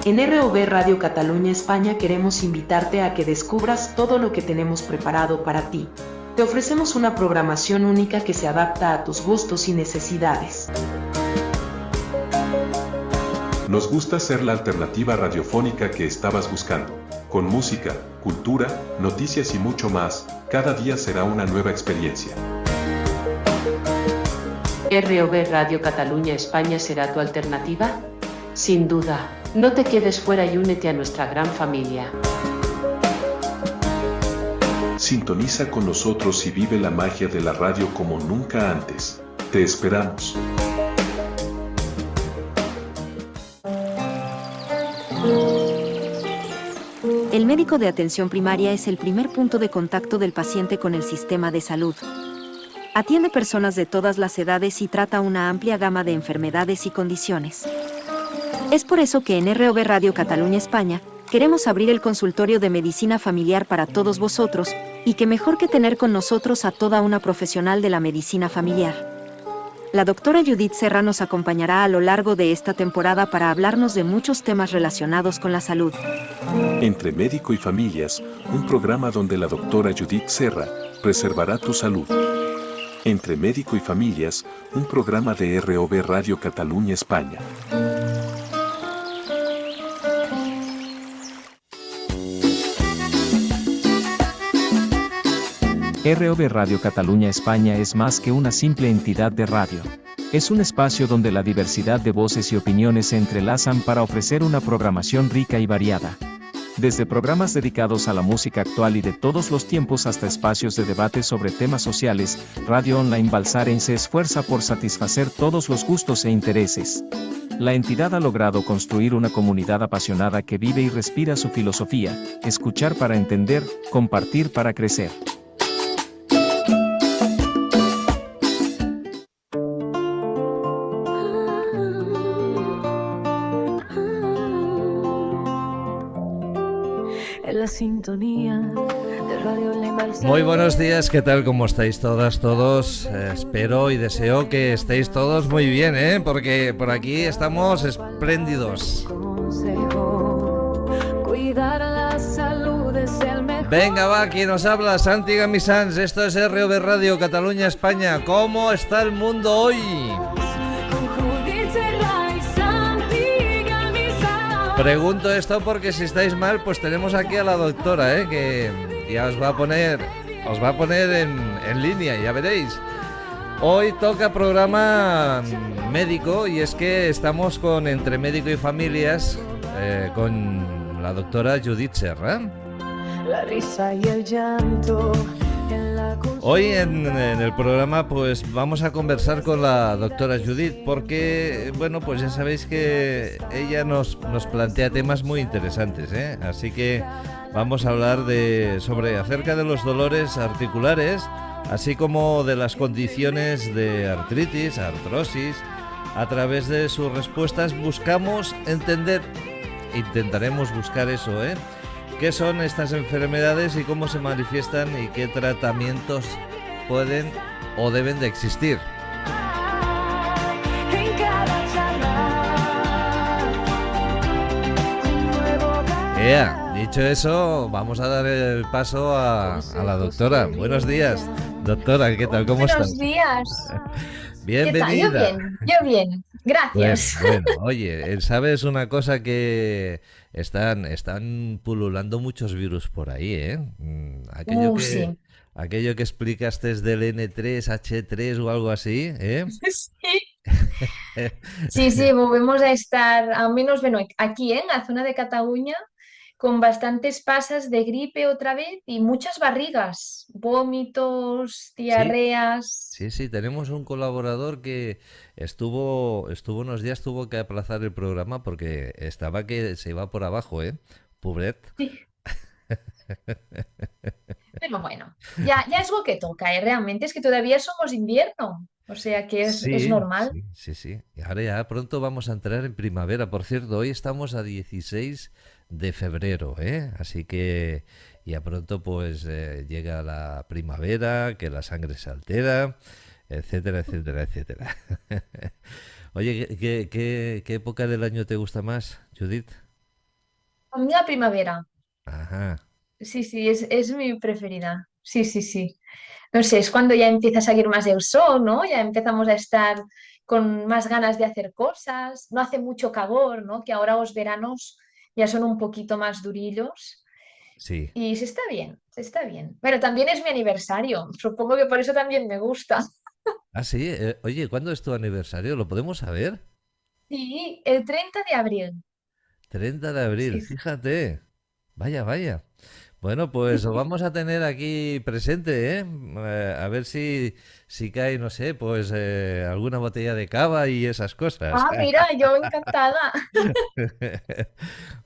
En ROV Radio Cataluña España queremos invitarte a que descubras todo lo que tenemos preparado para ti. Te ofrecemos una programación única que se adapta a tus gustos y necesidades. Nos gusta ser la alternativa radiofónica que estabas buscando. Con música, cultura, noticias y mucho más, cada día será una nueva experiencia. ¿ROV Radio Cataluña España será tu alternativa? Sin duda, no te quedes fuera y únete a nuestra gran familia. Sintoniza con nosotros y vive la magia de la radio como nunca antes. Te esperamos. El médico de atención primaria es el primer punto de contacto del paciente con el sistema de salud. Atiende personas de todas las edades y trata una amplia gama de enfermedades y condiciones. Es por eso que en ROV Radio Cataluña España, queremos abrir el consultorio de medicina familiar para todos vosotros, y qué mejor que tener con nosotros a toda una profesional de la medicina familiar. La doctora Judith Serra nos acompañará a lo largo de esta temporada para hablarnos de muchos temas relacionados con la salud. Entre Médico y Familias, un programa donde la doctora Judith Serra preservará tu salud. Entre Médico y Familias, un programa de ROV Radio Cataluña España. ROV Radio Cataluña España es más que una simple entidad de radio. Es un espacio donde la diversidad de voces y opiniones se entrelazan para ofrecer una programación rica y variada. Desde programas dedicados a la música actual y de todos los tiempos hasta espacios de debate sobre temas sociales, Radio Online Balsaren se esfuerza por satisfacer todos los gustos e intereses. La entidad ha logrado construir una comunidad apasionada que vive y respira su filosofía: escuchar para entender, compartir para crecer. La sintonía de Radio Online Balsaren. Muy buenos días, ¿qué tal? ¿Cómo estáis todas, todos? Espero y deseo que estéis todos muy bien, porque por aquí estamos espléndidos. Cuidar la salud es el mejor. Venga, va, aquí nos habla Santi Gamisans, esto es ROV Radio Cataluña España. ¿Cómo está el mundo hoy? Pregunto esto porque si estáis mal, pues tenemos aquí a la doctora, que ya os va a poner en línea, ya veréis. Hoy toca programa médico y es que estamos con Entre Médico y Familias, con la doctora Judith Serra. La risa y el llanto. Hoy en el programa pues vamos a conversar con la doctora Judith porque, bueno, pues ya sabéis que ella nos plantea temas muy interesantes, así que vamos a hablar acerca de los dolores articulares, así como de las condiciones de artritis, artrosis. A través de sus respuestas intentaremos buscar eso, ¿qué son estas enfermedades y cómo se manifiestan y qué tratamientos pueden o deben de existir? Dicho eso, vamos a dar el paso a la doctora. Buenos días, doctora, ¿qué tal? ¿Cómo estás? Buenos días. Bienvenida. ¿Qué tal? Yo bien, gracias. Bueno, oye, ¿sabes una cosa? Que están pululando muchos virus por ahí, Sí. Aquello que explicaste del N3, H3 o algo así, Sí, volvemos a estar, al menos, bueno, aquí, en la zona de Cataluña, con bastantes pasas de gripe otra vez y muchas barrigas, vómitos, Sí, diarreas. sí, tenemos un colaborador que estuvo unos días, tuvo que aplazar el programa porque estaba que se iba por abajo, Pobret. Sí. Pero bueno, ya es lo que toca, realmente es que todavía somos invierno, o sea que es Sí, normal. sí. Y ahora ya pronto vamos a entrar en primavera. Por cierto, hoy estamos a 16 de febrero, Así que ya pronto pues llega la primavera, que la sangre se altera, etcétera, etcétera, etcétera. Oye, ¿qué época del año te gusta más, Judith? A mí la primavera. Ajá. Sí, sí, es mi preferida. Sí, sí, sí. No sé, es cuando ya empieza a salir más el sol, ¿no? Ya empezamos a estar con más ganas de hacer cosas. No hace mucho calor, ¿no? Que ahora los veranos ya son un poquito más durillos. Sí. Y se está bien, se está bien. Bueno, también es mi aniversario. Supongo que por eso también me gusta. Ah, sí. Oye, ¿cuándo es tu aniversario? ¿Lo podemos saber? Sí, el 30 de abril. 30 de abril, Sí. fíjate. Vaya, vaya. Bueno, pues lo vamos a tener aquí presente, ¿eh? A ver si cae, no sé, pues alguna botella de cava y esas cosas. Ah, mira, yo encantada.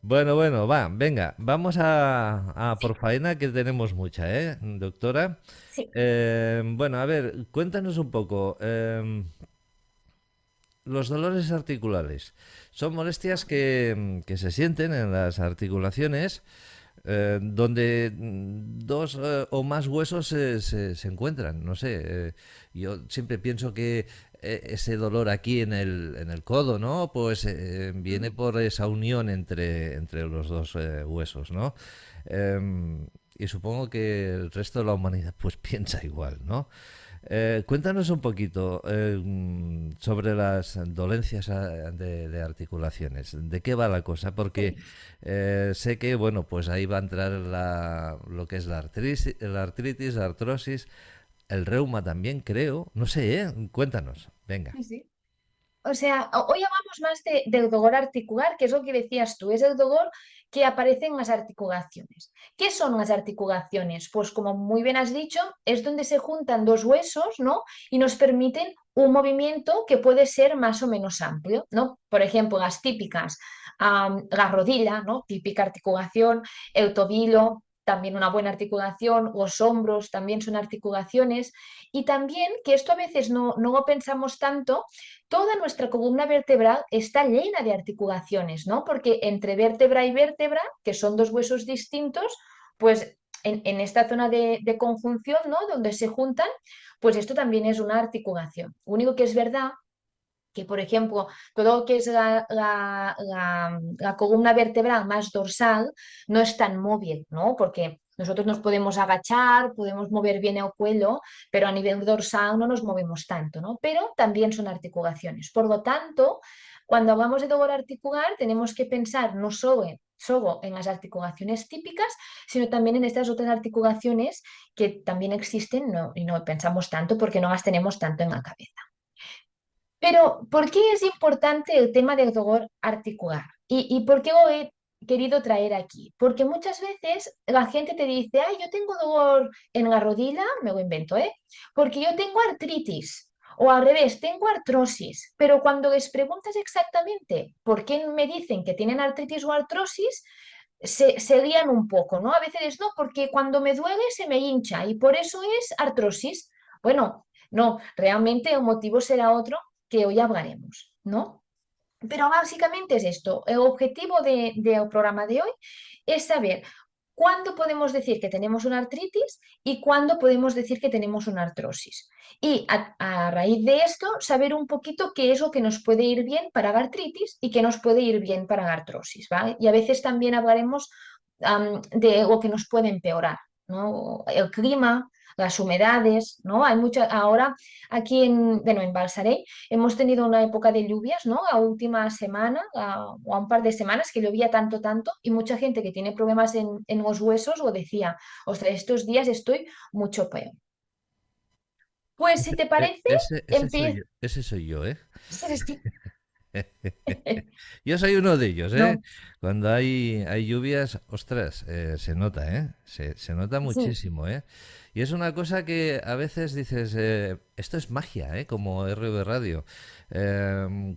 Bueno, bueno, va, venga, vamos a por Sí, faena que tenemos mucha, ¿eh, doctora? sí. Bueno, a ver, cuéntanos un poco. Los dolores articulares son molestias que se sienten en las articulaciones donde dos o más huesos se encuentran. No sé, yo siempre pienso que ese dolor aquí en el codo, ¿no? Pues viene por esa unión entre los dos huesos, ¿no? Y supongo que el resto de la humanidad pues piensa igual, ¿no? Cuéntanos un poquito sobre las dolencias de articulaciones. ¿De qué va la cosa? Porque sé que, bueno, pues ahí va a entrar lo que es la artritis, la artrosis, el reuma también, creo. No sé, ¿eh? Cuéntanos. Venga. Sí, sí. O sea, hoy hablamos más del dolor articular, que es lo que decías tú, es el dolor que aparece en las articulaciones. ¿Qué son las articulaciones? Pues como muy bien has dicho, es donde se juntan dos huesos, ¿no? Y nos permiten un movimiento que puede ser más o menos amplio, ¿no? Por ejemplo, las típicas, la rodilla, ¿no? Típica articulación, el tobillo, también una buena articulación, los hombros también son articulaciones. Y también, que esto a veces no lo pensamos tanto, toda nuestra columna vertebral está llena de articulaciones, ¿no? Porque entre vértebra y vértebra, que son dos huesos distintos, pues en esta zona de conjunción, ¿no? Donde se juntan, pues esto también es una articulación. Lo único que es verdad que, por ejemplo, todo lo que es la columna vertebral más dorsal no es tan móvil, ¿no? Porque nosotros nos podemos agachar, podemos mover bien el cuello, pero a nivel dorsal no nos movemos tanto, ¿no? Pero también son articulaciones. Por lo tanto, cuando hablamos de dolor articular, tenemos que pensar no solo en las articulaciones típicas, sino también en estas otras articulaciones que también existen, ¿no? Y no pensamos tanto porque no las tenemos tanto en la cabeza. Pero, ¿por qué es importante el tema del dolor articular? ¿Y por qué lo he querido traer aquí? Porque muchas veces la gente te dice, ay, yo tengo dolor en la rodilla, me lo invento, ¿eh? Porque yo tengo artritis. O al revés, tengo artrosis. Pero cuando les preguntas exactamente por qué me dicen que tienen artritis o artrosis, se lían un poco, ¿no? A veces no, porque cuando me duele se me hincha y por eso es artrosis. Bueno, no, realmente el motivo será otro que hoy hablaremos, ¿no? Pero básicamente es esto. El objetivo del programa de hoy es saber cuándo podemos decir que tenemos una artritis y cuándo podemos decir que tenemos una artrosis. Y a raíz de esto, saber un poquito qué es lo que nos puede ir bien para la artritis y qué nos puede ir bien para la artrosis, ¿vale? Y a veces también hablaremos de lo que nos puede empeorar, ¿no? El clima, las humedades, ¿no? Hay mucha, ahora aquí bueno, en Balsareny hemos tenido una época de lluvias, ¿no? La última semana o a un par de semanas que llovía tanto, tanto, y mucha gente que tiene problemas en los huesos lo decía, ostras, estos días estoy mucho peor. Pues si te parece, Ese soy empiezo. yo, ese soy yo, ¿eh? Yo soy uno de ellos, ¿eh? No, Cuando hay lluvias, ostras, se nota, ¿eh? Se nota sí, muchísimo, ¿eh? Y es una cosa que a veces dices, esto es magia, ¿eh? Como RV Radio.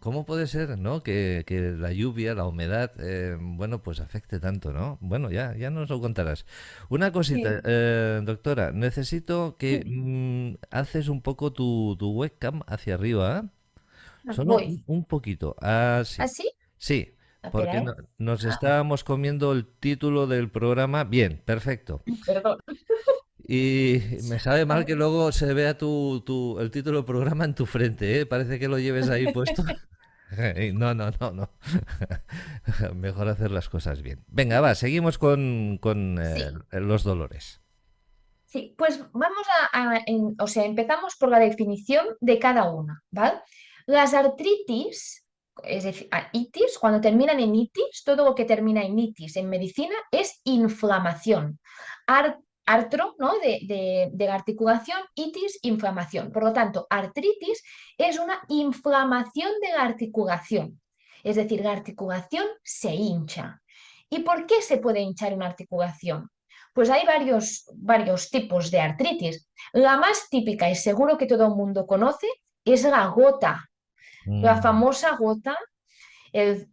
¿Cómo puede ser, ¿no? Que la lluvia, la humedad, bueno, pues afecte tanto, ¿no? Bueno, ya nos lo contarás. Una cosita, sí. doctora, necesito que haces un poco tu webcam hacia arriba, ¿eh? Solo un, Voy. un poquito. Ah, sí. ¿Así? Sí, Espera, porque ¿eh? nos Ah, estábamos comiendo el título del programa. Bien, perfecto. perdón. Y me sabe A mal ver. que luego se vea el título del programa en tu frente, ¿eh? Parece que lo lleves ahí puesto. No, no, no, no. Mejor hacer las cosas bien. Venga, va, seguimos con Sí, los dolores. sí, pues vamos o sea, empezamos por la definición de cada una, ¿vale? Las artritis, es decir, itis, cuando terminan en itis, todo lo que termina en itis en medicina es inflamación. Artro, ¿no? De la articulación, itis, inflamación. Por lo tanto, artritis es una inflamación de la articulación. Es decir, la articulación se hincha. ¿Y por qué se puede hinchar una articulación? Pues hay varios tipos de artritis. La más típica y seguro que todo el mundo conoce es la gota, la Mm, famosa gota, el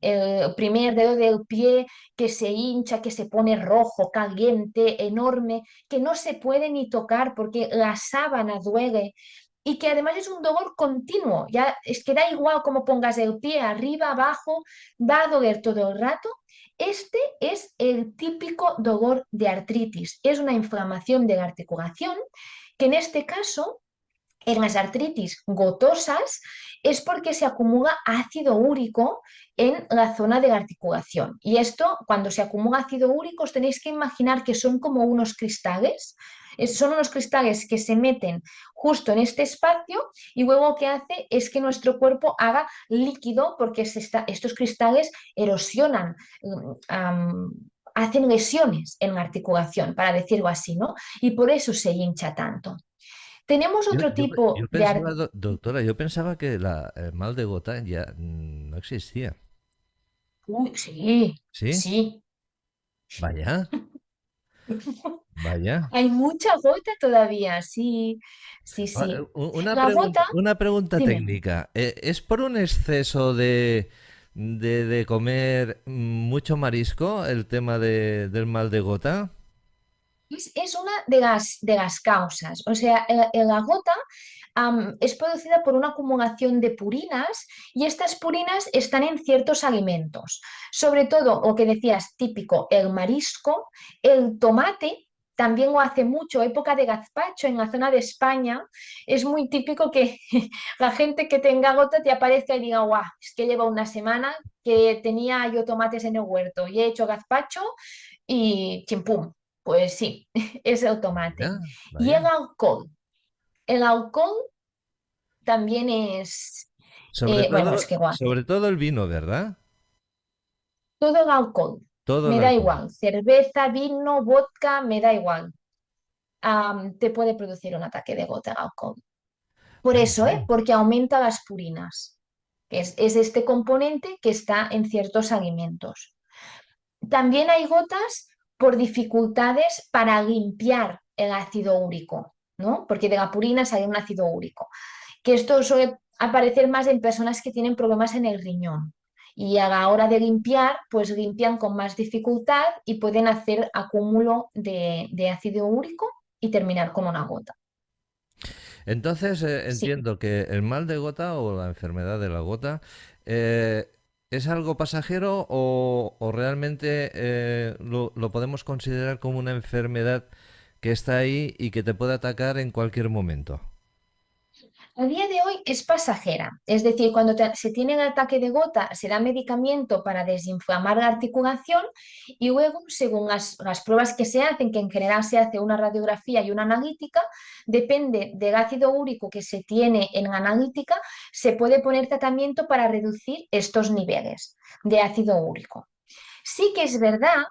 primer dedo del pie que se hincha, que se pone rojo, caliente, enorme, que no se puede ni tocar porque la sábana duele y que además es un dolor continuo. Ya es que da igual cómo pongas el pie arriba, abajo, va a doler todo el rato. Este es el típico dolor de artritis. Es una inflamación de la articulación que en este caso en las artritis gotosas es porque se acumula ácido úrico en la zona de la articulación. Y esto, cuando se acumula ácido úrico, os tenéis que imaginar que son como unos cristales. Son unos cristales que se meten justo en este espacio y luego lo que hace es que nuestro cuerpo haga líquido porque estos cristales erosionan, hacen lesiones en la articulación, para decirlo así, ¿no? Y por eso se hincha tanto. Tenemos Yo, otro yo, tipo yo de pensaba, doctora, yo pensaba que el mal de gota ya no existía. Uy, sí, ¿Sí? sí. Vaya, vaya. Hay mucha gota todavía, sí, sí, sí. La gota, Una pregunta dime, técnica. ¿Es por un exceso de comer mucho marisco el tema del mal de gota? es una de las causas. O sea, la gota es producida por una acumulación de purinas y estas purinas están en ciertos alimentos. Sobre todo, lo que decías, típico, el marisco, el tomate. También lo hace mucho, época de gazpacho en la zona de España. Es muy típico que la gente que tenga gota te aparezca y diga, guau, es que lleva una semana que tenía yo tomates en el huerto y he hecho gazpacho y chimpum. Pues sí, es el tomate. Vaya, Y vaya. el alcohol. El alcohol también es, bueno, es que igual, Sobre todo el vino, ¿verdad? todo el alcohol, Todo el me da alcohol. igual. Cerveza, vino, vodka, me da igual. Te puede producir un ataque de gota el alcohol. Por Ay, eso, ay. porque aumenta las purinas, que es este componente que está en ciertos alimentos. También hay gotas por dificultades para limpiar el ácido úrico, ¿no? Porque de la purina sale un ácido úrico, que esto suele aparecer más en personas que tienen problemas en el riñón. Y a la hora de limpiar, pues limpian con más dificultad y pueden hacer acúmulo de ácido úrico y terminar con una gota. Entonces Sí. entiendo que el mal de gota o la enfermedad de la gota eh, es algo pasajero o realmente lo podemos considerar como una enfermedad que está ahí y que te puede atacar en cualquier momento. A día de hoy es pasajera, es decir, cuando se tiene el ataque de gota, se da medicamento para desinflamar la articulación y luego, según las pruebas que se hacen, que en general se hace una radiografía y una analítica, depende del ácido úrico que se tiene en la analítica, se puede poner tratamiento para reducir estos niveles de ácido úrico. Sí que es verdad,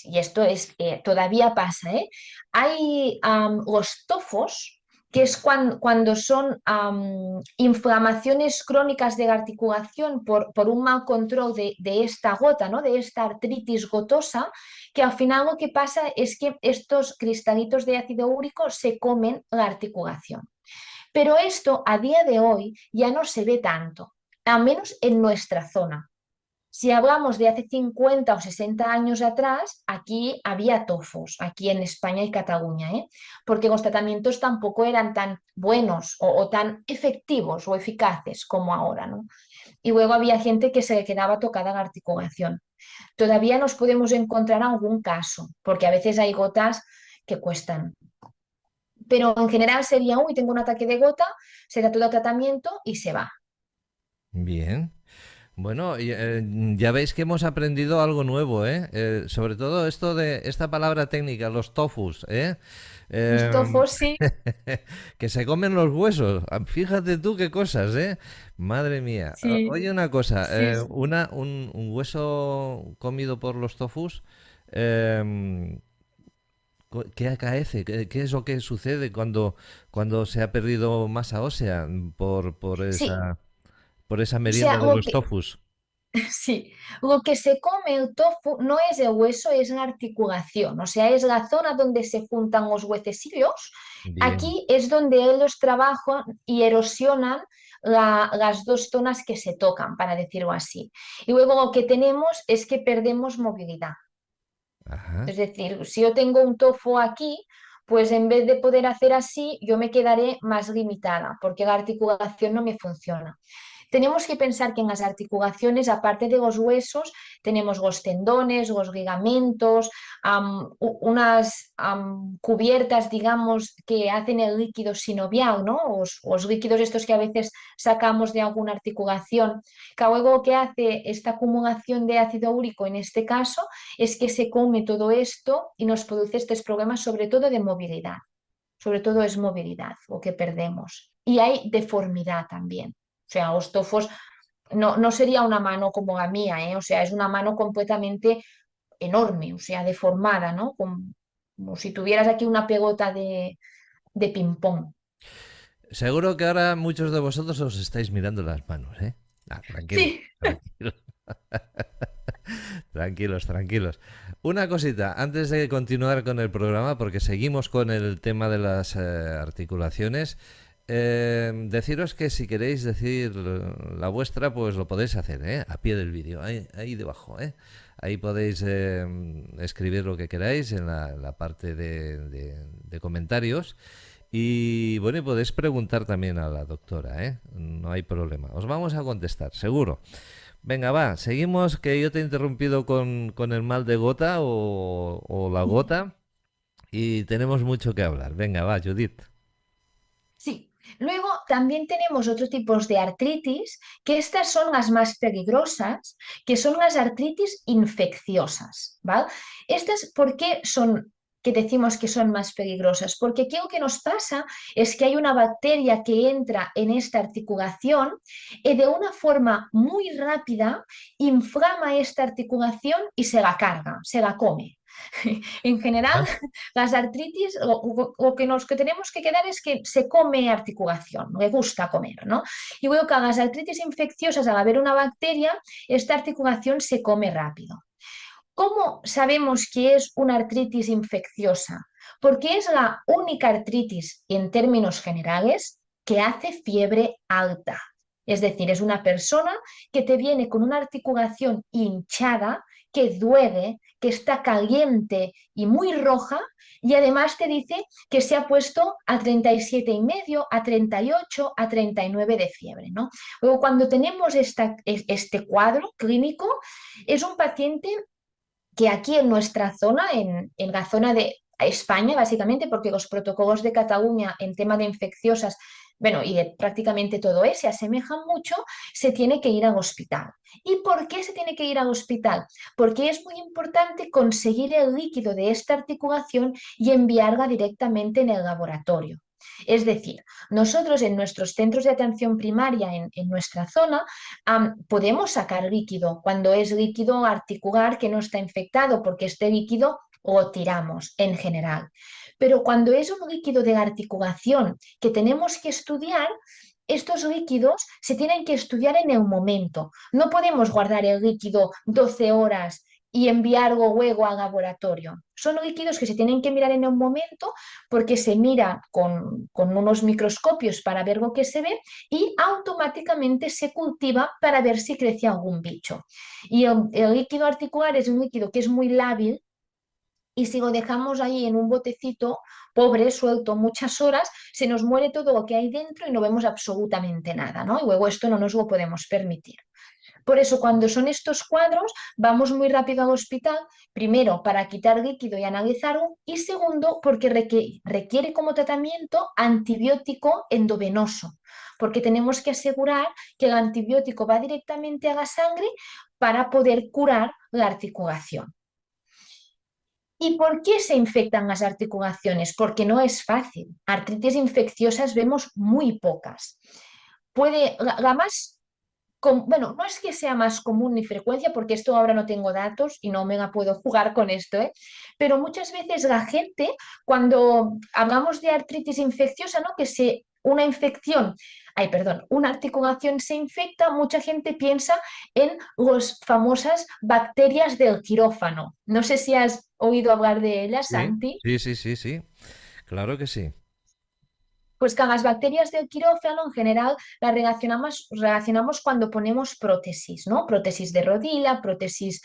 y esto es, todavía pasa, ¿eh? Hay los tofos, que es cuando son inflamaciones crónicas de la articulación por un mal control de esta gota, ¿no? De esta artritis gotosa, que al final lo que pasa es que estos cristalitos de ácido úrico se comen la articulación. Pero esto a día de hoy ya no se ve tanto, al menos en nuestra zona. Si hablamos de hace 50 o 60 años atrás, aquí había tofos, aquí en España y Cataluña, ¿eh? Porque los tratamientos tampoco eran tan buenos o tan efectivos o eficaces como ahora, ¿no? Y luego había gente que se le quedaba tocada la articulación. Todavía nos podemos encontrar algún caso, porque a veces hay gotas que cuestan. Pero en general sería, uy, tengo un ataque de gota, se da todo el tratamiento y se va. Bien. Bueno, ya veis que hemos aprendido algo nuevo, ¿eh? Sobre todo esto de esta palabra técnica, los tofus, ¿eh? Esto Em, fue sí, que se comen los huesos. Fíjate tú qué cosas, ¿eh? Madre mía. sí, Oye, una cosa, sí. un hueso comido por los tofus, em, ¿qué acaece? ¿Qué es lo que sucede cuando se ha perdido masa ósea Sí, por esa o merienda sea, de los tofus? sí, lo que se come el tofu no es el hueso, es la articulación, o sea, es la zona donde se juntan los huesecillos. Bien. Aquí es donde ellos trabajan y erosionan las dos zonas que se tocan, para decirlo así. Y luego lo que tenemos es que perdemos movilidad. Ajá. Es decir, si yo tengo un tofu aquí, pues en vez de poder hacer así, yo me quedaré más limitada porque la articulación no me funciona. Tenemos que pensar que en las articulaciones, aparte de los huesos, tenemos los tendones, los ligamentos, unas cubiertas, digamos, que hacen el líquido sinovial, ¿no? Los líquidos estos que a veces sacamos de alguna articulación, que luego que hace esta acumulación de ácido úrico en este caso es que se come todo esto y nos produce estos problemas sobre todo de movilidad. Sobre todo es movilidad lo que perdemos. Y hay deformidad también. O sea, los tofos no sería una mano como la mía, ¿eh? O sea, es una mano completamente enorme, o sea, deformada, ¿no? Como si tuvieras aquí una pelota de ping-pong. Seguro que ahora muchos de vosotros os estáis mirando las manos, ¿eh? Ah, tranquilos, Sí, tranquilos, tranquilos, tranquilos. Una cosita, antes de continuar con el programa, porque seguimos con el tema de las articulaciones, deciros que si queréis decir la vuestra, pues lo podéis hacer, ¿eh? A pie del vídeo, ahí debajo, ¿eh? Ahí podéis escribir lo que queráis en la parte de comentarios. Y bueno, y podéis preguntar también a la doctora, ¿eh? No hay problema. Os vamos a contestar, seguro. Venga, va, seguimos, que yo te he interrumpido con el mal de gota o la gota y tenemos mucho que hablar. Venga, va, Judith. sí. Luego también tenemos otros tipos de artritis, que estas son las más peligrosas, que son las artritis infecciosas, ¿vale? Estas, ¿por qué son que decimos que son más peligrosas? Porque aquí lo que nos pasa es que hay una bacteria que entra en esta articulación y de una forma muy rápida inflama esta articulación y se la carga, se la come. En general, las artritis, lo que nos que tenemos que quedar es que se come articulación, le gusta comer, ¿no? Y luego que las artritis infecciosas, al haber una bacteria, esta articulación se come rápido. ¿Cómo sabemos que es una artritis infecciosa? Porque es la única artritis en términos generales que hace fiebre alta. Es decir, es una persona que te viene con una articulación hinchada, que duele, que está caliente y muy roja, y además te dice que se ha puesto a 37,5, a 38, a 39 de fiebre, ¿no? Luego, cuando tenemos este cuadro clínico, es un paciente que aquí en nuestra zona, en la zona de España, básicamente, porque los protocolos de Cataluña en tema de infecciosas, bueno, y de prácticamente todo se asemejan mucho, se tiene que ir al hospital. ¿Y por qué se tiene que ir al hospital? Porque es muy importante conseguir el líquido de esta articulación y enviarla directamente en el laboratorio. Es decir, nosotros en nuestros centros de atención primaria en nuestra zona podemos sacar líquido cuando es líquido articular que no está infectado, porque este líquido lo tiramos en general. Pero cuando es un líquido de articulación que tenemos que estudiar, estos líquidos se tienen que estudiar en el momento. No podemos guardar el líquido 12 horas y enviarlo luego al laboratorio. Son líquidos que se tienen que mirar en el momento porque se mira con unos microscopios para ver lo que se ve y automáticamente se cultiva para ver si crece algún bicho. Y el líquido articular es un líquido que es muy lábil y si lo dejamos ahí en un botecito, pobre, suelto muchas horas, se nos muere todo lo que hay dentro y no vemos absolutamente nada, ¿no? Y luego esto no nos lo podemos permitir. Por eso, cuando son estos cuadros, vamos muy rápido al hospital, primero para quitar líquido y analizarlo, y segundo porque requiere como tratamiento antibiótico endovenoso, porque tenemos que asegurar que el antibiótico va directamente a la sangre para poder curar la articulación. ¿Y por qué se infectan las articulaciones? Porque no es fácil. Artritis infecciosas vemos muy pocas. La más, bueno, no es que sea más común ni frecuencia, porque esto ahora no tengo datos y no me la puedo jugar con esto, ¿eh? Pero muchas veces la gente, cuando hablamos de artritis infecciosa, ¿no? Una infección, ay, perdón, una articulación se infecta, mucha gente piensa en las famosas bacterias del quirófano. No sé si has oído hablar de ellas, Sí, Santi. sí, sí, sí, sí. Claro que sí. Pues con las bacterias del quirófano en general las relacionamos cuando ponemos prótesis, ¿no? Prótesis de rodilla, prótesis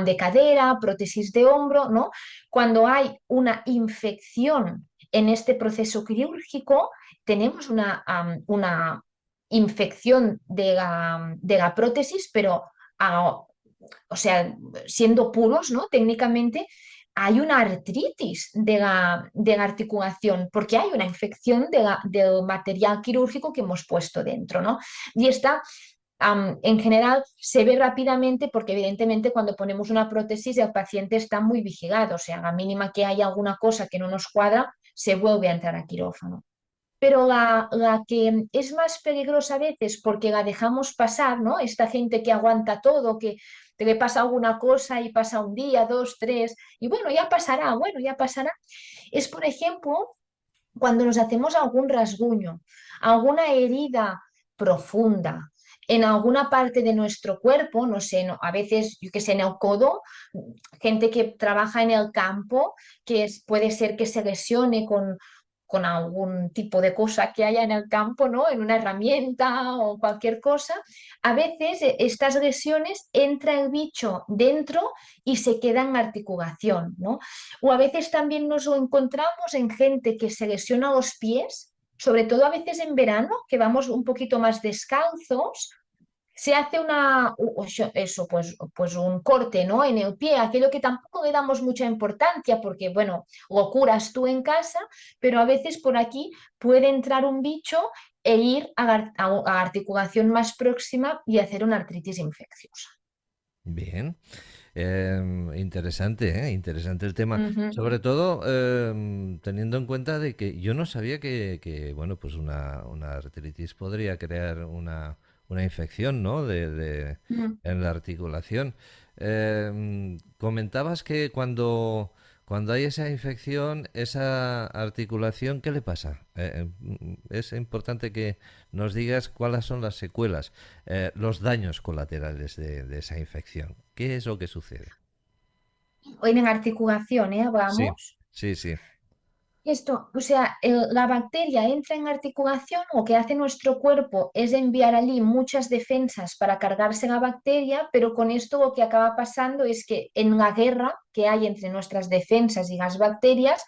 de cadera, prótesis de hombro, ¿no? Cuando hay una infección en este proceso quirúrgico, tenemos una infección de la prótesis, pero o sea, siendo puros, ¿no? Técnicamente hay una artritis de la articulación porque hay una infección del material quirúrgico que hemos puesto dentro, ¿no? Y esta, en general, se ve rápidamente porque evidentemente cuando ponemos una prótesis el paciente está muy vigilado, o sea, a la mínima que haya alguna cosa que no nos cuadra, se vuelve a entrar a quirófano. Pero la que es más peligrosa a veces porque la dejamos pasar, ¿no? Esta gente que aguanta todo, que te le pasa alguna cosa y pasa un día, dos, tres, y bueno, ya pasará. Es, por ejemplo, cuando nos hacemos algún rasguño, alguna herida profunda en alguna parte de nuestro cuerpo, no sé, a veces, yo que sé, en el codo, gente que trabaja en el campo, puede ser que se lesione con algún tipo de cosa que haya en el campo, ¿no? En una herramienta o cualquier cosa. A veces estas lesiones entra el bicho dentro y se queda en articulación, ¿no? O a veces también nos lo encontramos en gente que se lesiona los pies, sobre todo a veces en verano, que vamos un poquito más descalzos, se hace pues un corte, ¿no? En el pie, aquello que tampoco le damos mucha importancia porque, bueno, lo curas tú en casa, pero a veces por aquí puede entrar un bicho e ir a articulación más próxima y hacer una artritis infecciosa. Bien. Interesante, ¿eh? Interesante el tema. Ujú. Sobre todo teniendo en cuenta de que yo no sabía bueno, pues una artritis podría crear una infección, ¿no? Mm. En la articulación. Comentabas que cuando hay esa infección, esa articulación, ¿qué le pasa? Es importante que nos digas cuáles son las secuelas, los daños colaterales de esa infección. ¿Qué es lo que sucede? Hoy en articulación, ¿eh? Sí, Hablamos. sí, sí. Esto, o sea, la bacteria entra en articulación, lo que hace nuestro cuerpo es enviar allí muchas defensas para cargarse la bacteria, pero con esto lo que acaba pasando es que en la guerra que hay entre nuestras defensas y las bacterias,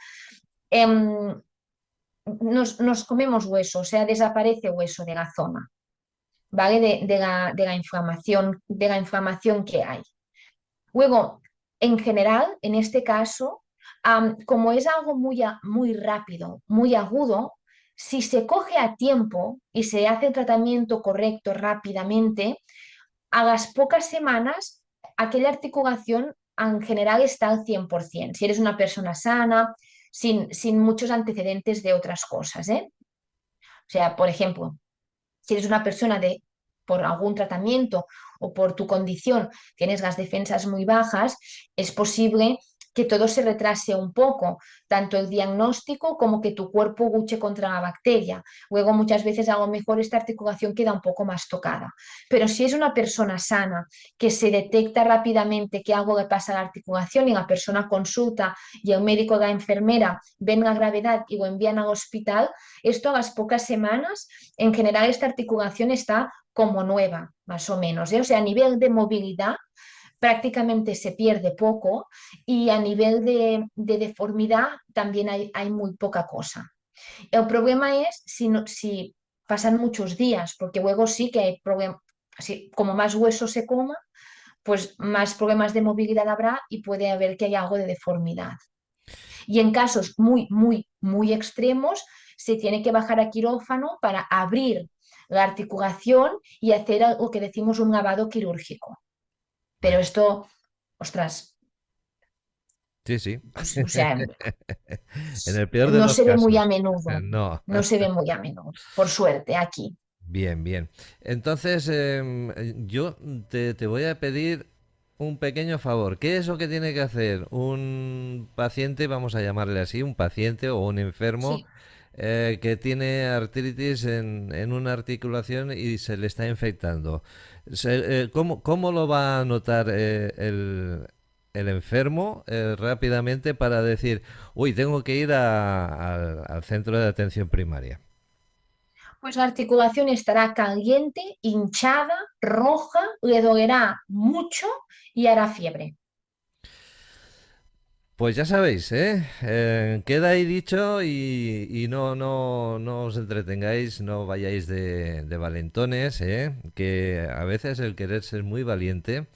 em, nos comemos hueso, o sea, desaparece hueso de la zona, ¿vale? De la inflamación que hay. Luego, en general, en este caso, como es algo muy rápido, muy agudo, si se coge a tiempo y se hace el tratamiento correcto rápidamente, a las pocas semanas, aquella articulación en general está al 100%. Si eres una persona sana, sin muchos antecedentes de otras cosas, ¿eh? O sea, por ejemplo, si eres una persona por algún tratamiento o por tu condición tienes las defensas muy bajas, es posible que todo se retrase un poco, tanto el diagnóstico como que tu cuerpo luche contra la bacteria. Luego muchas veces a lo mejor esta articulación queda un poco más tocada. Pero si es una persona sana, que se detecta rápidamente que algo le pasa a la articulación y la persona consulta y el médico o la enfermera ven la gravedad y lo envían al hospital, esto a las pocas semanas, en general esta articulación está como nueva, más o menos, ¿eh? O sea, a nivel de movilidad prácticamente se pierde poco y a nivel de deformidad también hay muy poca cosa. El problema es si pasan muchos días, porque luego sí que hay así como más hueso se coma, pues más problemas de movilidad habrá y puede haber que haya algo de deformidad. Y en casos muy, muy, muy extremos, se tiene que bajar a quirófano para abrir la articulación y hacer lo que decimos un lavado quirúrgico. Pero esto, ostras, Sí, sí. pues, o sea, En el peor de no los se ve muy a casos. menudo, No. no se ve muy a menudo, por suerte, aquí. Bien, bien. Entonces, yo te voy a pedir un pequeño favor. ¿Qué es lo que tiene que hacer un paciente, vamos a llamarle así, un paciente o un enfermo Sí. que tiene artritis en una articulación y se le está infectando? ¿Cómo lo va a notar el enfermo rápidamente para decir, uy, tengo que ir al centro de atención primaria? Pues la articulación estará caliente, hinchada, roja, le dolerá mucho y hará fiebre. Pues ya sabéis, ¿eh? Queda ahí dicho y no os entretengáis, no vayáis de valentones, ¿eh? Que a veces el querer ser muy valiente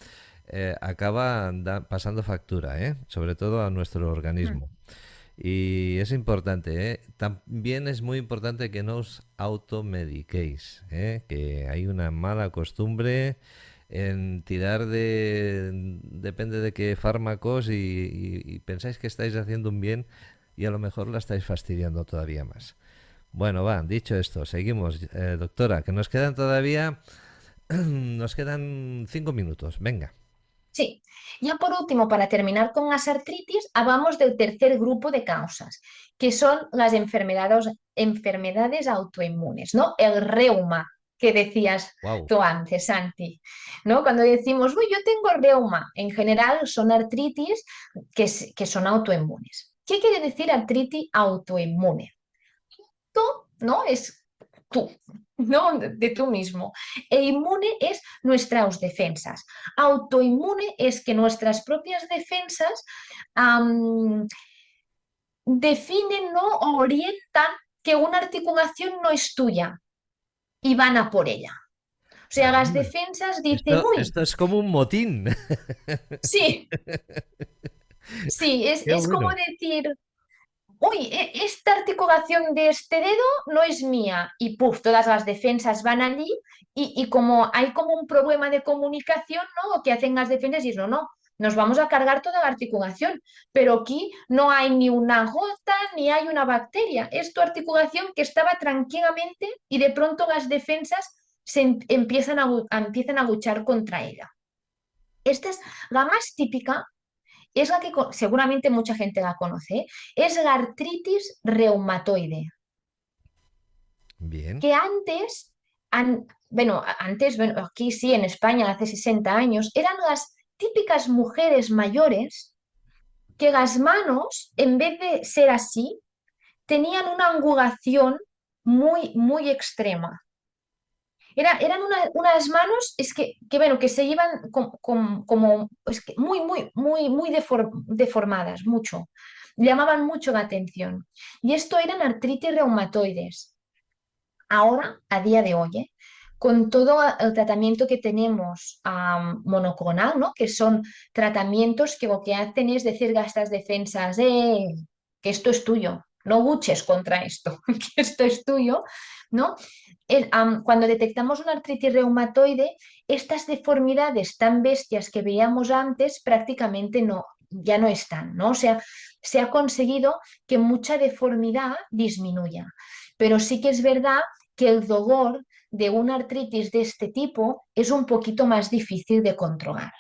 acaba pasando factura, ¿eh? Sobre todo a nuestro Mm. organismo. Y es importante, ¿eh? También es muy importante que no os automediquéis, ¿eh? Que hay una mala costumbre en tirar depende de qué fármacos y pensáis que estáis haciendo un bien y a lo mejor la estáis fastidiando todavía más. Bueno, va, dicho esto, seguimos, doctora, que nos quedan todavía, nos quedan 5 minutos, venga. Sí, ya por último, para terminar con las artritis, hablamos del tercer grupo de causas, que son las enfermedades autoinmunes, ¿no? El reuma, que decías Wow. tú antes, Santi, ¿no? Cuando decimos, uy, yo tengo reuma, en general son artritis que son autoinmunes. ¿Qué quiere decir artritis autoinmune? Tú, ¿no? Es tú, ¿no? De tú mismo. E inmune es nuestras defensas. Autoinmune es que nuestras propias defensas definen, ¿no? O orientan que una articulación no es tuya y van a por ella. O sea, las Caramba. defensas dicen, uy, Esto es como un motín. sí, sí, Qué es como bueno. decir, uy, esta articulación de este dedo no es mía. Y puf, todas las defensas van allí y como hay como un problema de comunicación, ¿no? Lo que hacen las defensas es, no, nos vamos a cargar toda la articulación, pero aquí no hay ni una gota ni hay una bacteria. Es tu articulación que estaba tranquilamente y de pronto las defensas empiezan a luchar contra ella. Esta es la más típica, es la que seguramente mucha gente la conoce, es la artritis reumatoide, Bien. que antes, bueno, aquí sí, en España hace 60 años, eran las típicas mujeres mayores que las manos, en vez de ser así, tenían una angulación muy, muy extrema. Eran unas manos es bueno, que se llevan como es que muy, muy, muy, muy deformadas, mucho. Llamaban mucho la atención. Y esto eran artritis reumatoides. Ahora, a día de hoy, con todo el tratamiento que tenemos monoclonal, ¿no? Que son tratamientos que lo que hacen es decir a estas defensas, que esto es tuyo, no luches contra esto, que esto es tuyo, ¿no? Cuando detectamos una artritis reumatoide, estas deformidades tan bestias que veíamos antes prácticamente no, ya no están, ¿no? O sea, se ha conseguido que mucha deformidad disminuya. Pero sí que es verdad que el dolor de una artritis de este tipo es un poquito más difícil de controlar.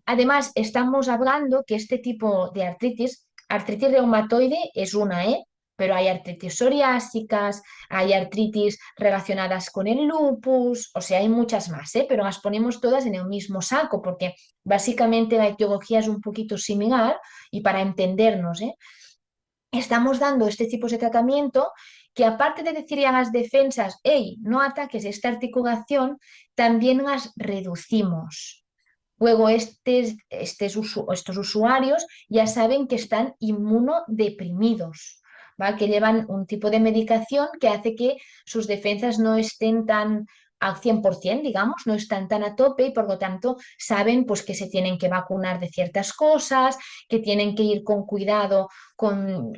Además, estamos hablando que este tipo de artritis reumatoide es una, ¿eh? Pero hay artritis psoriásicas, hay artritis relacionadas con el lupus, o sea, hay muchas más, ¿eh? Pero las ponemos todas en el mismo saco porque básicamente la etiología es un poquito similar y para entendernos, ¿eh? Estamos dando este tipo de tratamiento que aparte de decirle a las defensas, hey, no ataques esta articulación, también las reducimos. Luego estos usuarios ya saben que están inmunodeprimidos, ¿va? Que llevan un tipo de medicación que hace que sus defensas no estén tan al 100%, digamos, no están tan a tope y por lo tanto saben pues que se tienen que vacunar de ciertas cosas, que tienen que ir con cuidado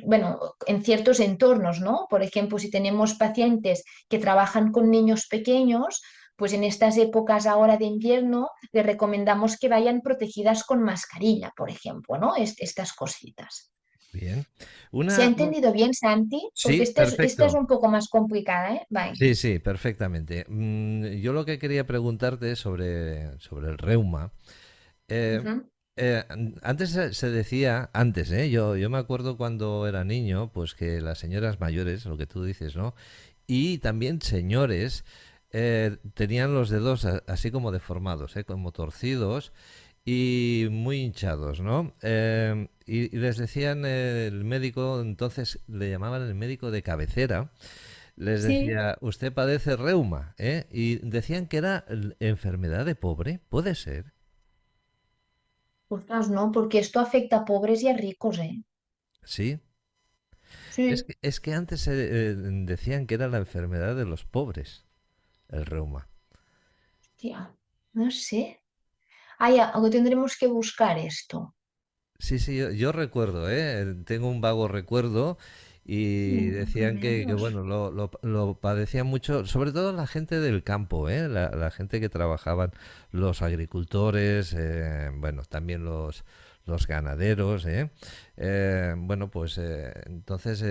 bueno, en ciertos entornos, ¿no? Por ejemplo, si tenemos pacientes que trabajan con niños pequeños, pues en estas épocas ahora de invierno les recomendamos que vayan protegidas con mascarilla, por ejemplo, ¿no? Estas cositas. Bien. ¿Se ha Una... entendido bien, Santi? Porque Sí, esta es perfecto. un poco más complicada, ¿eh? Bye. Sí, sí, perfectamente. Yo lo que quería preguntarte es sobre el reuma. Eh, Ujú. Antes se decía, antes, yo me acuerdo cuando era niño, pues que las señoras mayores, lo que tú dices, ¿no? Y también señores tenían los dedos así como deformados, como torcidos y muy hinchados, ¿no? Y les decían el médico, entonces le llamaban el médico de cabecera, les Sí. decía, usted padece reuma, ¿eh? Y decían que era enfermedad de pobre, ¿puede ser? Ostras, no, porque esto afecta a pobres y a ricos, ¿eh? Sí. Sí. Es que antes decían que era la enfermedad de los pobres, el reuma. Tía, no sé. Ay, algo tendremos que buscar esto. Sí, sí, yo recuerdo, tengo un vago recuerdo y decían que, Menos. bueno, lo padecían mucho, sobre todo la gente del campo, la gente que trabajaban, los agricultores, bueno, también los ganaderos, bueno, pues entonces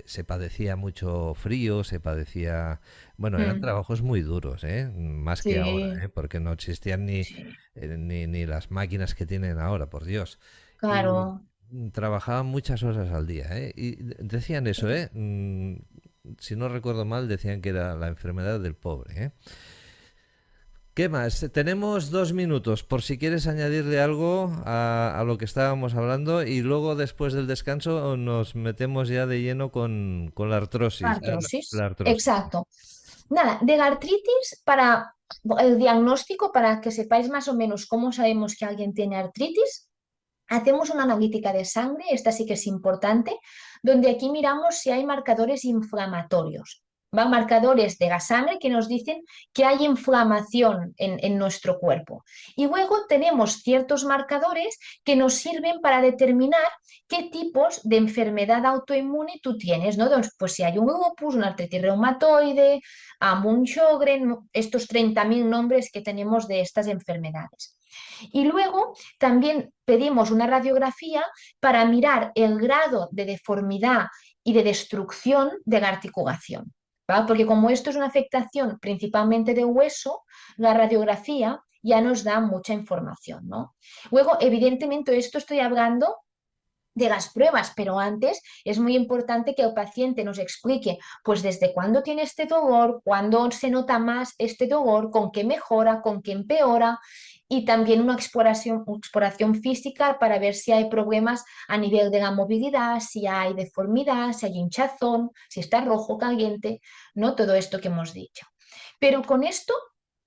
se padecía mucho frío, se padecía, bueno, eran Mm, trabajos muy duros, más que ahora, sí, porque no existían sí, ni las máquinas que tienen ahora, por Dios. Y claro. trabajaban muchas horas al día, ¿eh? Y decían eso, ¿eh? Si no recuerdo mal, decían que era la enfermedad del pobre, ¿eh? ¿Qué más? Tenemos 2 minutos por si quieres añadirle algo a lo que estábamos hablando y luego después del descanso nos metemos ya de lleno con la artrosis. Artrosis. La artrosis. Exacto. Nada, de la artritis, para el diagnóstico, para que sepáis más o menos cómo sabemos que alguien tiene artritis, hacemos una analítica de sangre, esta sí que es importante, donde aquí miramos si hay marcadores inflamatorios. Van marcadores de la sangre que nos dicen que hay inflamación en nuestro cuerpo. Y luego tenemos ciertos marcadores que nos sirven para determinar qué tipos de enfermedad autoinmune tú tienes, ¿no? Pues si hay un lupus, una artritis reumatoide, un Sjögren, estos 30.000 nombres que tenemos de estas enfermedades. Y luego también pedimos una radiografía para mirar el grado de deformidad y de destrucción de la articulación. ¿Va? Porque como esto es una afectación principalmente de hueso, la radiografía ya nos da mucha información, ¿no? Luego, evidentemente, esto estoy hablando de las pruebas, pero antes es muy importante que el paciente nos explique, pues desde cuándo tiene este dolor, cuándo se nota más este dolor, con qué mejora, con qué empeora, y también una exploración física para ver si hay problemas a nivel de la movilidad, si hay deformidad, si hay hinchazón, si está rojo, caliente, ¿no? Todo esto que hemos dicho. Pero con esto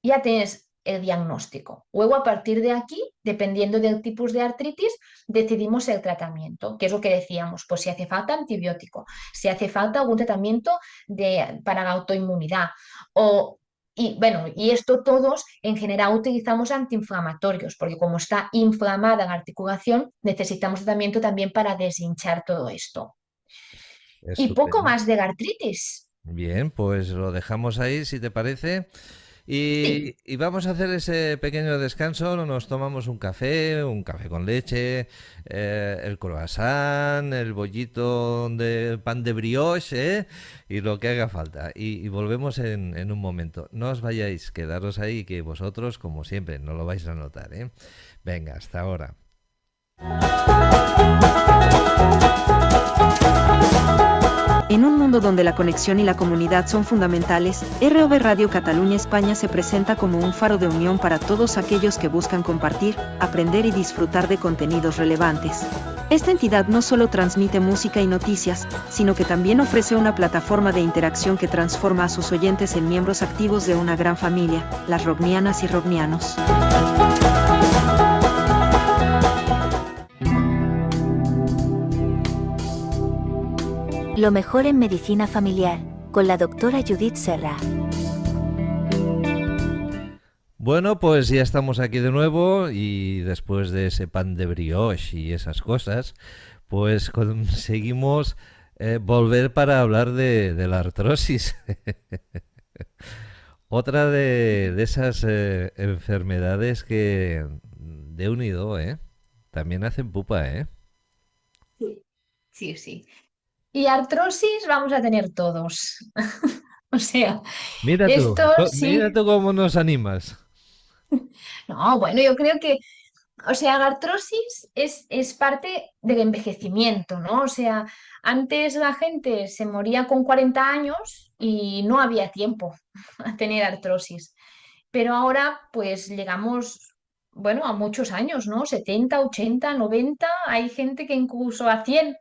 ya tienes el diagnóstico. Luego, a partir de aquí, dependiendo del tipo de artritis, decidimos el tratamiento, que es lo que decíamos, pues si hace falta antibiótico, si hace falta algún tratamiento para la autoinmunidad y bueno, y esto todos en general utilizamos antiinflamatorios, porque como está inflamada la articulación, necesitamos tratamiento también para deshinchar todo esto. Y poco Estupendo. más de la artritis. Bien, pues lo dejamos ahí, si te parece. Sí, Y vamos a hacer ese pequeño descanso, nos tomamos un café con leche, el croissant, el bollito de pan de brioche, y lo que haga falta. Y volvemos en un momento. No os vayáis, quedaros ahí, que vosotros, como siempre, no lo vais a notar, ¿eh? Venga, hasta ahora. En un mundo donde la conexión y la comunidad son fundamentales, ROV Radio Cataluña España se presenta como un faro de unión para todos aquellos que buscan compartir, aprender y disfrutar de contenidos relevantes. Esta entidad no solo transmite música y noticias, sino que también ofrece una plataforma de interacción que transforma a sus oyentes en miembros activos de una gran familia, las rognianas y rognianos. Lo mejor en medicina familiar, con la doctora Judith Serra. Bueno, pues ya estamos aquí de nuevo y después de ese pan de brioche y esas cosas, pues conseguimos volver para hablar de la artrosis. Otra de esas enfermedades que de unido, ¿eh? También hacen pupa, ¿eh? Sí, sí, sí. Y artrosis vamos a tener todos. O sea, esto Mira sí. tú cómo nos animas. No, bueno, yo creo que, o sea, la artrosis es parte del envejecimiento, ¿no? O sea, antes la gente se moría con 40 años y no había tiempo a tener artrosis. Pero ahora, pues llegamos, bueno, a muchos años, ¿no? 70, 80, 90, hay gente que incluso a 100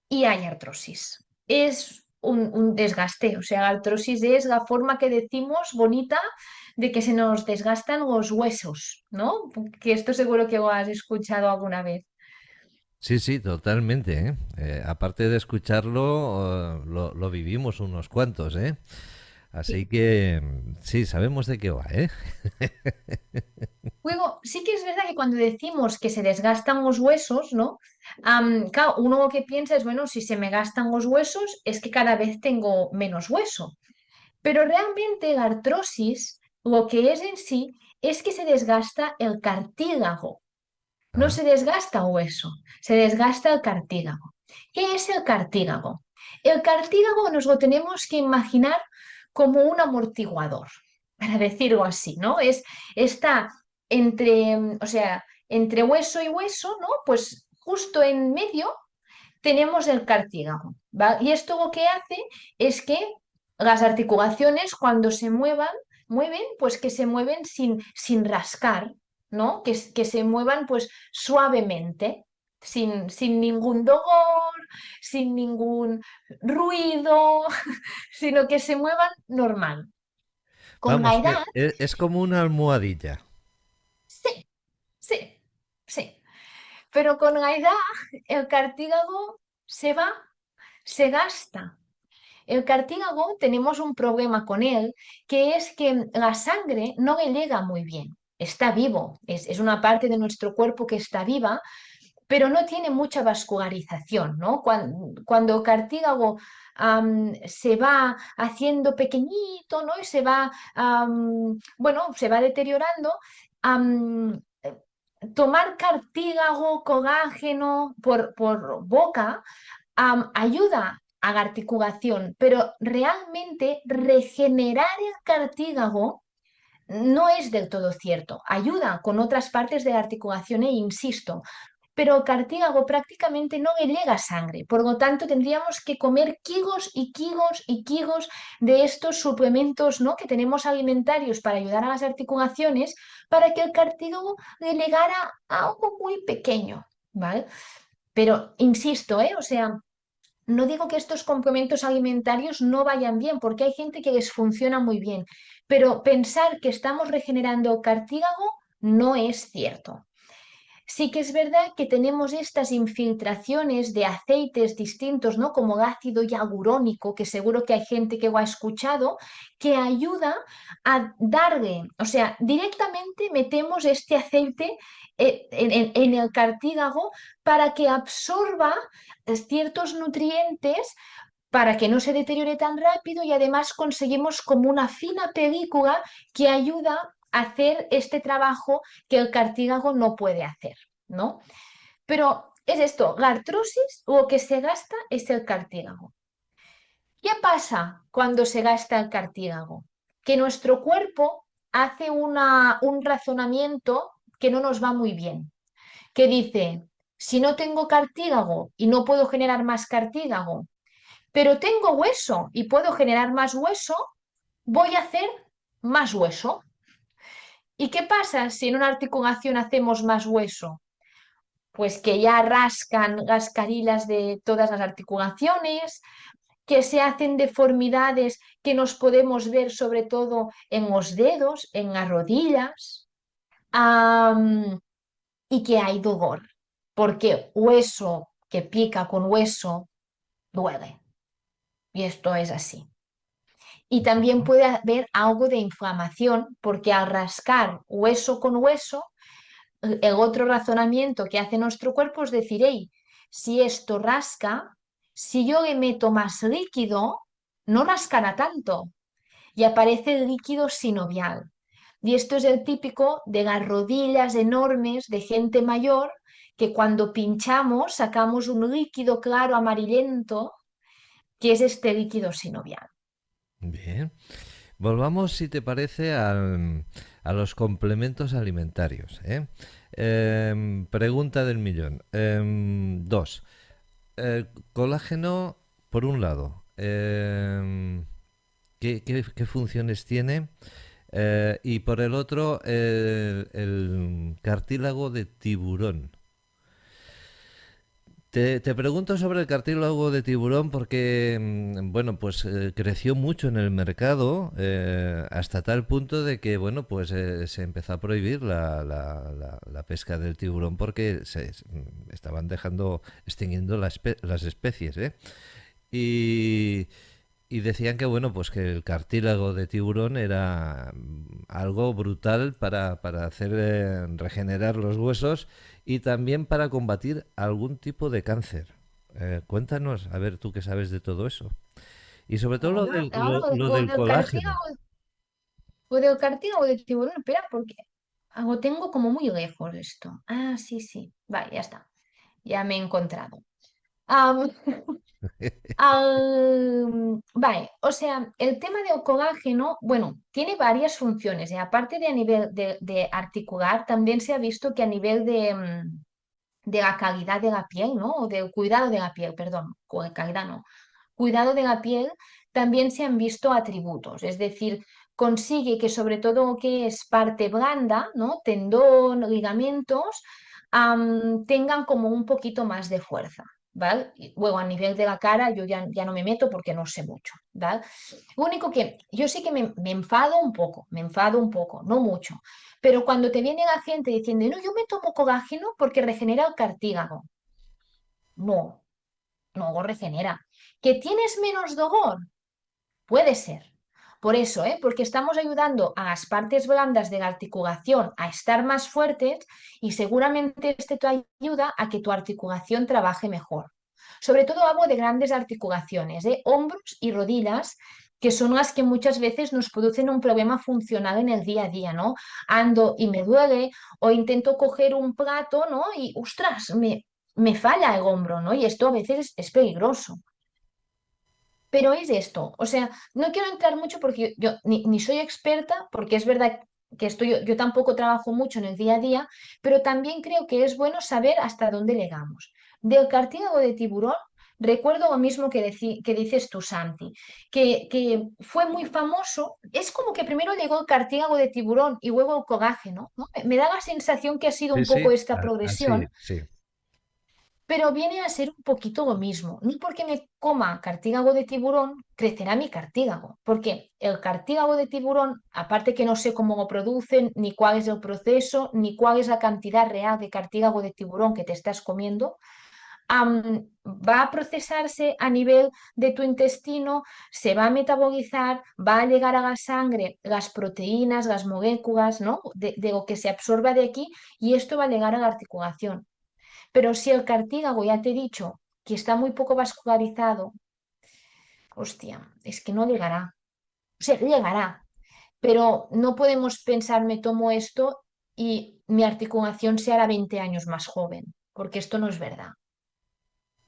y hay artrosis. Es un desgaste, o sea, la artrosis es la forma que decimos bonita de que se nos desgastan los huesos, ¿no? Que esto seguro que lo has escuchado alguna vez. Sí, sí, totalmente, ¿eh? Aparte de escucharlo, lo vivimos unos cuantos, ¿eh? Así Sí. que sí, sabemos de qué va, ¿eh? Luego, sí que es verdad que cuando decimos que se desgastan los huesos, ¿no? Claro, uno lo que piensa es, bueno, si se me gastan los huesos, es que cada vez tengo menos hueso. Pero realmente la artrosis, lo que es en sí, es que se desgasta el cartílago. No Ah, se desgasta hueso, se desgasta el cartílago. ¿Qué es el cartílago? El cartílago nos lo tenemos que imaginar como un amortiguador, para decirlo así, ¿no? Está entre, o sea, entre hueso y hueso, ¿no? Pues justo en medio tenemos el cartílago, ¿va? Y esto lo que hace es que las articulaciones cuando se mueven, pues que se mueven sin rascar, ¿no? Que se muevan pues suavemente, sin ningún dolor, sin ningún ruido, sino que se muevan normal. Con la vamos, que edad, es como una almohadilla. sí, sí, sí. Pero con la edad el cartílago se va, se gasta. El cartílago tenemos un problema con él, que es que la sangre no le llega muy bien. Está vivo, es una parte de nuestro cuerpo que está viva, pero no tiene mucha vascularización, ¿no? Cuando el cartílago se va haciendo pequeñito, ¿no? Y se va, bueno, se va deteriorando, am, tomar cartílago, colágeno por boca ayuda a la articulación, pero realmente regenerar el cartílago no es del todo cierto. Ayuda con otras partes de la articulación e insisto, pero el cartílago prácticamente no le llega sangre. Por lo tanto, tendríamos que comer kilos y kilos y kilos de estos suplementos, ¿no? que tenemos alimentarios para ayudar a las articulaciones para que el cartílago le llegara a algo muy pequeño, ¿vale? Pero insisto, ¿eh? O sea, no digo que estos complementos alimentarios no vayan bien, porque hay gente que les funciona muy bien, pero pensar que estamos regenerando cartílago no es cierto. Sí que es verdad que tenemos estas infiltraciones de aceites distintos, ¿no? Como el ácido hialurónico, que seguro que hay gente que lo ha escuchado, que ayuda a darle, o sea, directamente metemos este aceite en el cartílago para que absorba ciertos nutrientes para que no se deteriore tan rápido y además conseguimos como una fina película que ayuda a hacer este trabajo que el cartílago no puede hacer, ¿no? Pero es esto, la artrosis, lo que se gasta es el cartílago. ¿Qué pasa cuando se gasta el cartílago? Que nuestro cuerpo hace un razonamiento que no nos va muy bien, que dice, si no tengo cartílago y no puedo generar más cartílago, pero tengo hueso y puedo generar más hueso, voy a hacer más hueso. ¿Y qué pasa si en una articulación hacemos más hueso? Pues que ya rascan las carilas de todas las articulaciones, que se hacen deformidades que nos podemos ver sobre todo en los dedos, en las rodillas, am, y que hay dolor, porque hueso que pica con hueso duele. Y esto es así. Y también puede haber algo de inflamación, porque al rascar hueso con hueso, el otro razonamiento que hace nuestro cuerpo es decir, hey, si esto rasca, si yo le meto más líquido, no rascará tanto y aparece el líquido sinovial. Y esto es el típico de las rodillas enormes de gente mayor que cuando pinchamos sacamos un líquido claro amarillento, que es este líquido sinovial. Bien. Volvamos, si te parece, a los complementos alimentarios, ¿eh? Pregunta del millón. Dos. Colágeno, por un lado, ¿qué funciones tiene? Y por el otro, el cartílago de tiburón. Te pregunto sobre el cartílago de tiburón porque, bueno, pues creció mucho en el mercado hasta tal punto de que, bueno, pues se empezó a prohibir la pesca del tiburón porque estaban extinguiendo las especies, ¿eh? Y, y decían que, bueno, pues que el cartílago de tiburón era algo brutal para hacer regenerar los huesos y también para combatir algún tipo de cáncer. Cuéntanos, a ver tú qué sabes de todo eso. Y sobre todo lo O del del colágeno. cartílago, o del cartílago de tiburón, espera, porque lo tengo como muy lejos esto. Ah, sí, sí, vale, ya está, ya me he encontrado. Am, vale, o sea, el tema del colágeno, bueno, tiene varias funciones. Aparte de a nivel de articular, también se ha visto que a nivel de la calidad de la piel, ¿no? O del cuidado de la piel, perdón, calidad no. Cuidado de la piel, también se han visto atributos, es decir, consigue que sobre todo lo que es parte blanda, ¿no? Tendón, ligamentos, tengan como un poquito más de fuerza. ¿Vale? Y luego a nivel de la cara yo ya no me meto porque no sé mucho, ¿vale? Lo único que yo sí que me enfado un poco, no mucho, pero cuando te viene la gente diciendo, no, yo me tomo colágeno porque regenera el cartílago, no, no lo regenera. ¿Que tienes menos dolor? Puede ser. Por eso, ¿eh? Porque estamos ayudando a las partes blandas de la articulación a estar más fuertes y seguramente este te ayuda a que tu articulación trabaje mejor. Sobre todo hablo de grandes articulaciones, ¿eh? Hombros y rodillas, que son las que muchas veces nos producen un problema funcional en el día a día, ¿no? Ando y me duele o intento coger un plato, ¿no? Y, ostras, me falla el hombro, ¿no? Y esto a veces es peligroso. Pero es esto, o sea, no quiero entrar mucho porque yo ni soy experta, porque es verdad que esto yo tampoco trabajo mucho en el día a día, pero también creo que es bueno saber hasta dónde llegamos. Del cartílago de tiburón, recuerdo lo mismo que dices tú, Santi, que fue muy famoso. Es como que primero llegó el cartílago de tiburón y luego el colágeno, ¿no? Me da la sensación que ha sido Sí, un sí, poco esta así, progresión, sí. pero viene a ser un poquito lo mismo. No porque me coma cartílago de tiburón, crecerá mi cartílago, porque el cartílago de tiburón, aparte que no sé cómo lo producen, ni cuál es el proceso, ni cuál es la cantidad real de cartílago de tiburón que te estás comiendo, va a procesarse a nivel de tu intestino, se va a metabolizar, va a llegar a la sangre las proteínas, las moléculas, ¿no? De lo que se absorba de aquí y esto va a llegar a la articulación. Pero si el cartílago, ya te he dicho, que está muy poco vascularizado, hostia, es que no llegará. O sea, llegará, pero no podemos pensar, me tomo esto y mi articulación se hará 20 años más joven, porque esto no es verdad.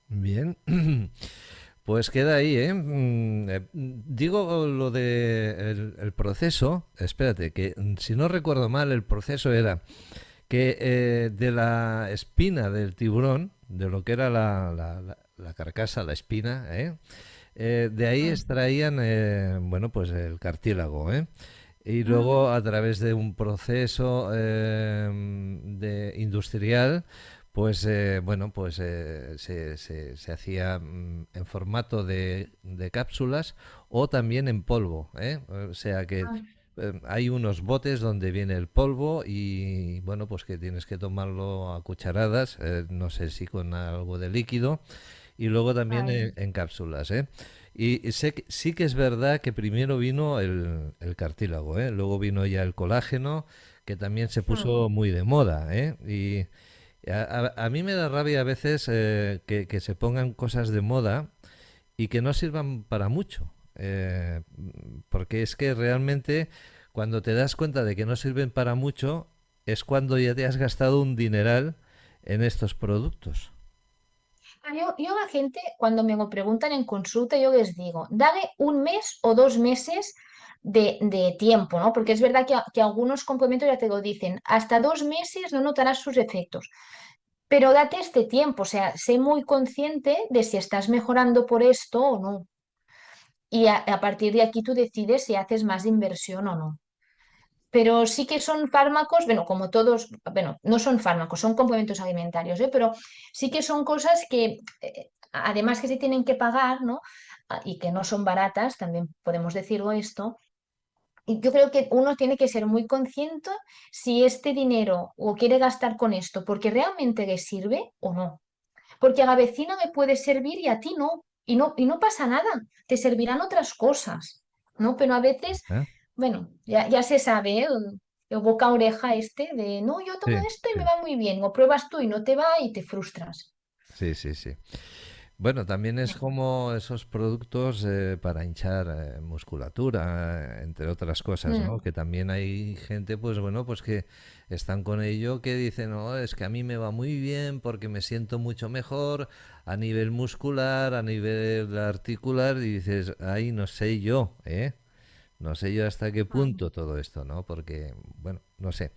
Bien. Pues queda ahí, ¿eh? Digo lo de el proceso, espérate, que si no recuerdo mal, el proceso era que de la espina del tiburón, de lo que era la carcasa, la espina, de ahí Mm, extraían, bueno, pues el cartílago, ¿eh? Y mm, luego a través de un proceso industrial, pues bueno, pues se hacía en formato de cápsulas o también en polvo, ¿eh? O sea que ah, hay unos botes donde viene el polvo y bueno, pues que tienes que tomarlo a cucharadas, no sé si con algo de líquido, y luego también vale. en cápsulas, ¿eh? Y sí que es verdad que primero vino el cartílago, ¿eh? Luego vino ya el colágeno, que también se puso muy de moda, ¿eh? Y a mí me da rabia a veces que se pongan cosas de moda y que no sirvan para mucho. Porque es que realmente cuando te das cuenta de que no sirven para mucho es cuando ya te has gastado un dineral en estos productos. Yo a la gente, cuando me lo preguntan en consulta, yo les digo, dale un mes o 2 meses de tiempo, ¿no? Porque es verdad que algunos complementos ya te lo dicen, hasta 2 meses no notarás sus efectos. Pero date este tiempo, o sea, sé muy consciente de si estás mejorando por esto o no. Y a partir de aquí tú decides si haces más inversión o no. Pero sí que son fármacos, bueno, como todos, bueno, no son fármacos, son complementos alimentarios, ¿eh? Pero sí que son cosas que, además que se tienen que pagar, ¿no? Y que no son baratas, también podemos decirlo esto. Y yo creo que uno tiene que ser muy consciente si este dinero o quiere gastar con esto porque realmente le sirve o no. Porque a la vecina le puede servir y a ti no. Y no pasa nada, te servirán otras cosas, ¿no? Pero a veces, ¿Eh? bueno, ya se sabe, ¿eh? El boca a oreja este de, no, yo tomo Sí, esto y me sí, va muy bien. O pruebas tú y no te va y te frustras. sí, sí, sí. Bueno, también es como esos productos para hinchar musculatura, entre otras cosas, ¿no? Mm. Que también hay gente, pues bueno, pues que están con ello, que dicen, no, es que a mí me va muy bien porque me siento mucho mejor a nivel muscular, a nivel articular, y dices, ay, no sé yo, ¿eh? No sé yo hasta qué punto todo esto, ¿no? Porque, bueno, no sé.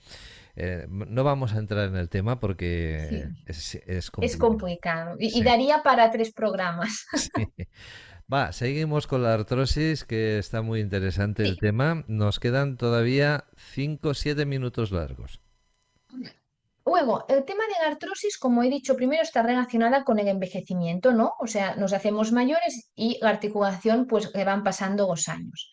No vamos a entrar en el tema Sí, porque es es complicado. complicado. Y Sí. daría para 3 programas. Sí. Va, seguimos con la artrosis, que está muy interesante el Sí. tema. Nos quedan todavía 5 o 7 minutos largos. Luego, el tema de la artrosis, como he dicho primero, está relacionada con el envejecimiento, ¿no? O sea, nos hacemos mayores y la articulación, pues, le van pasando los años.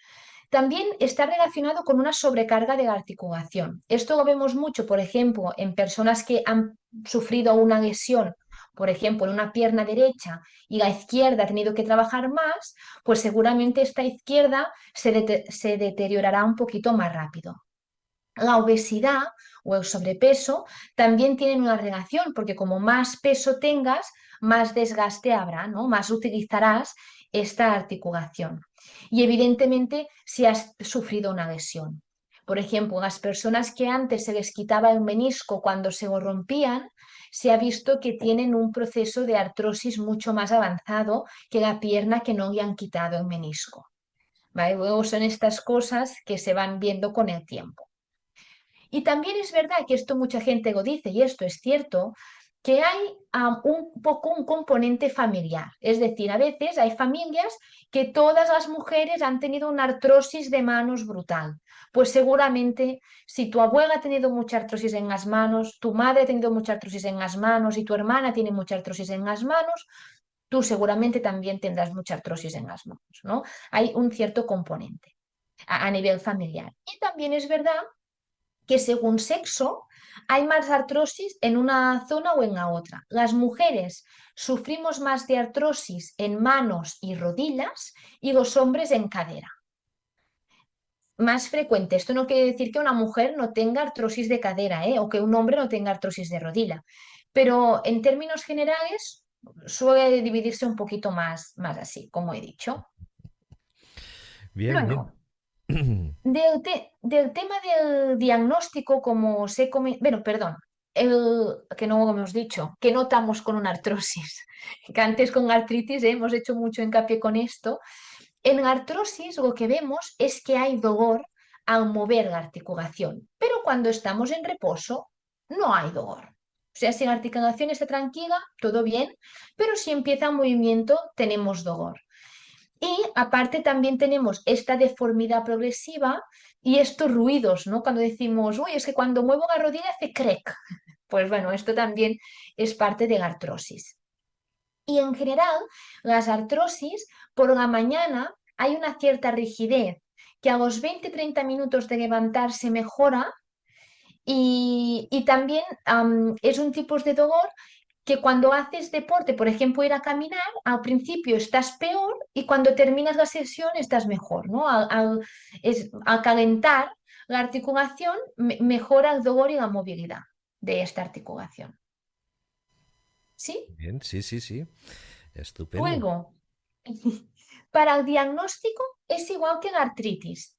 También está relacionado con una sobrecarga de la articulación. Esto lo vemos mucho, por ejemplo, en personas que han sufrido una lesión, por ejemplo, en una pierna derecha y la izquierda ha tenido que trabajar más, pues seguramente esta izquierda se deteriorará un poquito más rápido. La obesidad o el sobrepeso también tienen una relación, porque como más peso tengas, más desgaste habrá, ¿no? Más utilizarás esta articulación. Y evidentemente si has sufrido una lesión. Por ejemplo, las personas que antes se les quitaba el menisco cuando se lo rompían, se ha visto que tienen un proceso de artrosis mucho más avanzado que la pierna que no le han quitado el menisco. ¿Vale? Luego son estas cosas que se van viendo con el tiempo. Y también es verdad que esto mucha gente lo dice, y esto es cierto, que hay un poco un componente familiar. Es decir, a veces hay familias que todas las mujeres han tenido una artrosis de manos brutal. Pues seguramente si tu abuela ha tenido mucha artrosis en las manos, tu madre ha tenido mucha artrosis en las manos y tu hermana tiene mucha artrosis en las manos, tú seguramente también tendrás mucha artrosis en las manos, ¿no? Hay un cierto componente a nivel familiar. Y también es verdad que según sexo hay más artrosis en una zona o en la otra. Las mujeres sufrimos más de artrosis en manos y rodillas y los hombres en cadera. Más frecuente. Esto no quiere decir que una mujer no tenga artrosis de cadera, ¿eh? O que un hombre no tenga artrosis de rodilla. Pero en términos generales suele dividirse un poquito más así, como he dicho. Bien, bien. Luego, del tema del diagnóstico, como sé, bueno, perdón, que no hemos dicho, que notamos con una artrosis, que antes con artritis hemos hecho mucho hincapié con esto. En la artrosis lo que vemos es que hay dolor al mover la articulación, pero cuando estamos en reposo no hay dolor. O sea, si la articulación está tranquila, todo bien, pero si empieza el movimiento tenemos dolor. Y aparte también tenemos esta deformidad progresiva y estos ruidos, ¿no? Cuando decimos, uy, es que cuando muevo la rodilla hace crec. Pues bueno, esto también es parte de la artrosis. Y en general, las artrosis, por la mañana hay una cierta rigidez que a los 20-30 minutos de levantarse mejora y también es un tipo de dolor que cuando haces deporte, por ejemplo, ir a caminar, al principio estás peor y cuando terminas la sesión estás mejor, ¿no? Al calentar la articulación mejora el dolor y la movilidad de esta articulación. ¿Sí? Bien, sí, sí, sí. Estupendo. Luego, para el diagnóstico es igual que la artritis.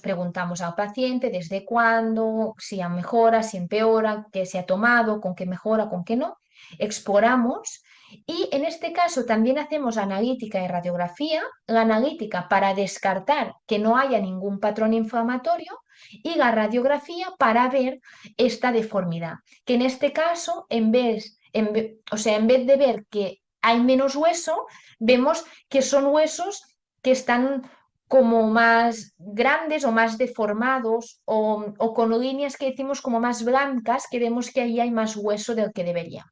Preguntamos al paciente desde cuándo, si mejora, si empeora, qué se ha tomado, con qué mejora, con qué no. Exploramos y en este caso también hacemos analítica y radiografía. La analítica para descartar que no haya ningún patrón inflamatorio y la radiografía para ver esta deformidad. Que en este caso, en vez de ver que hay menos hueso, vemos que son huesos que están como más grandes o más deformados o con líneas que decimos como más blancas, que vemos que ahí hay más hueso del que debería.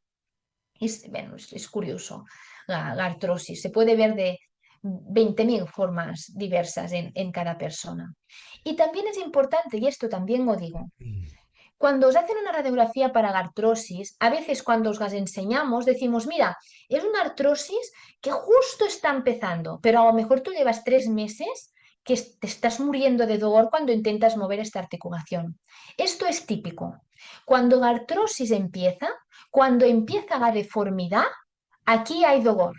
Es curioso la artrosis, se puede ver de 20.000 formas diversas en cada persona. Y también es importante, y esto también lo digo, cuando os hacen una radiografía para la artrosis, a veces cuando os las enseñamos decimos, mira, es una artrosis que justo está empezando, pero a lo mejor tú llevas 3 meses que te estás muriendo de dolor cuando intentas mover esta articulación. Esto es típico. Cuando la artrosis empieza, cuando empieza la deformidad, aquí hay dolor.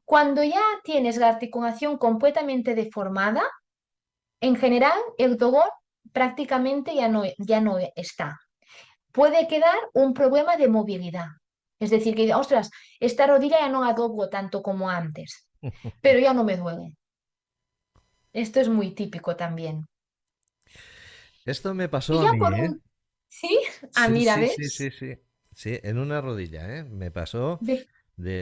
Cuando ya tienes la articulación completamente deformada, en general el dolor prácticamente ya no está. Puede quedar un problema de movilidad. Es decir, que, ostras, esta rodilla ya no la doblo tanto como antes, pero ya no me duele. Esto es muy típico también. Esto me Y pasó a ya mí, por ¿eh? un... ¿Sí? Ah, Sí, mira, sí, sí, ¿ves? sí, sí. Sí, en una rodilla, ¿eh? Me pasó Ve-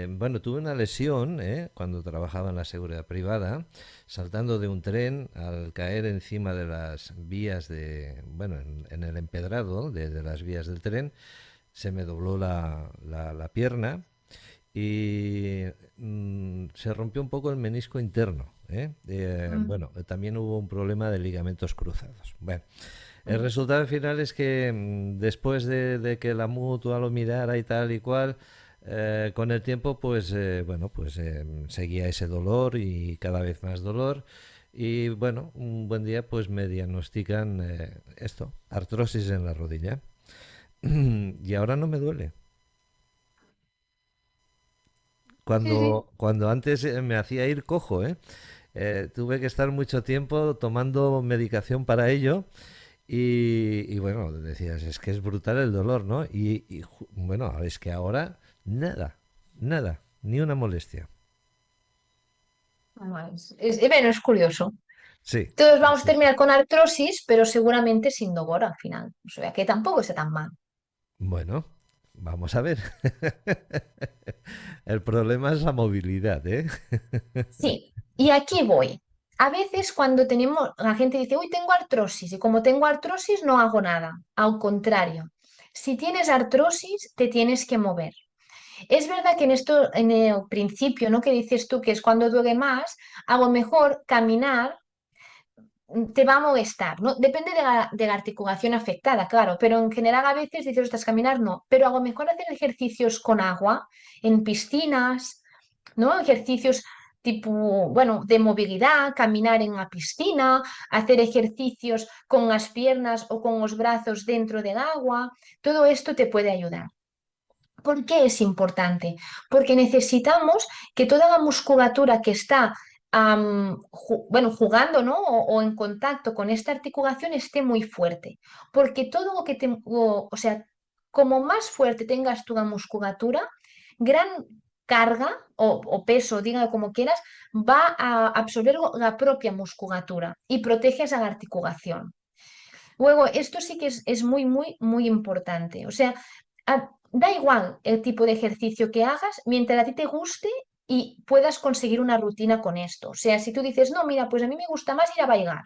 bueno, tuve una lesión, ¿eh? Cuando trabajaba en la seguridad privada, saltando de un tren al caer encima de las vías bueno, en el empedrado de las vías del tren, se me dobló la pierna y se rompió un poco el menisco interno, ¿eh? Mm, Bueno, también hubo un problema de ligamentos cruzados. Bueno, el mm. resultado final es que después de que la mutua lo mirara y tal y cual, con el tiempo, pues bueno, pues seguía ese dolor y cada vez más dolor. Y bueno, un buen día pues me diagnostican artrosis en la rodilla. Y ahora no me duele. Sí, sí. Cuando antes me hacía ir cojo, ¿eh? Tuve que estar mucho tiempo tomando medicación para ello. Y bueno, decías, es que es brutal el dolor, ¿no? Bueno, es que ahora nada, nada, ni una molestia. Bueno, bueno, es curioso. Sí, Todos sí, vamos a sí, sí. terminar con artrosis, pero seguramente sin dolor al final. O sea, que tampoco está tan mal. Bueno, vamos a ver. El problema es la movilidad, ¿eh? Sí, y aquí voy. A veces la gente dice, uy, tengo artrosis, y como tengo artrosis no hago nada. Al contrario, si tienes artrosis, te tienes que mover. Es verdad que en el principio, ¿no? Que dices tú que es cuando duele más, a lo mejor caminar te va a molestar, ¿no? Depende de la articulación afectada, claro, pero en general a veces dices, estás caminar, no, pero a lo mejor hacer ejercicios con agua, en piscinas, ¿no? Ejercicios tipo, bueno, de movilidad, caminar en la piscina, hacer ejercicios con las piernas o con los brazos dentro del agua, todo esto te puede ayudar. ¿Por qué es importante? Porque necesitamos que toda la musculatura que está bueno, jugando, ¿no? O en contacto con esta articulación esté muy fuerte. Porque todo lo que o sea, como más fuerte tengas tú la musculatura, gran carga o peso, dígalo como quieras, va a absorber la propia musculatura y proteges a la articulación. Luego, esto sí que es muy, muy, muy importante. O sea, da igual el tipo de ejercicio que hagas mientras a ti te guste y puedas conseguir una rutina con esto. O sea, si tú dices, no, mira, pues a mí me gusta más ir a bailar,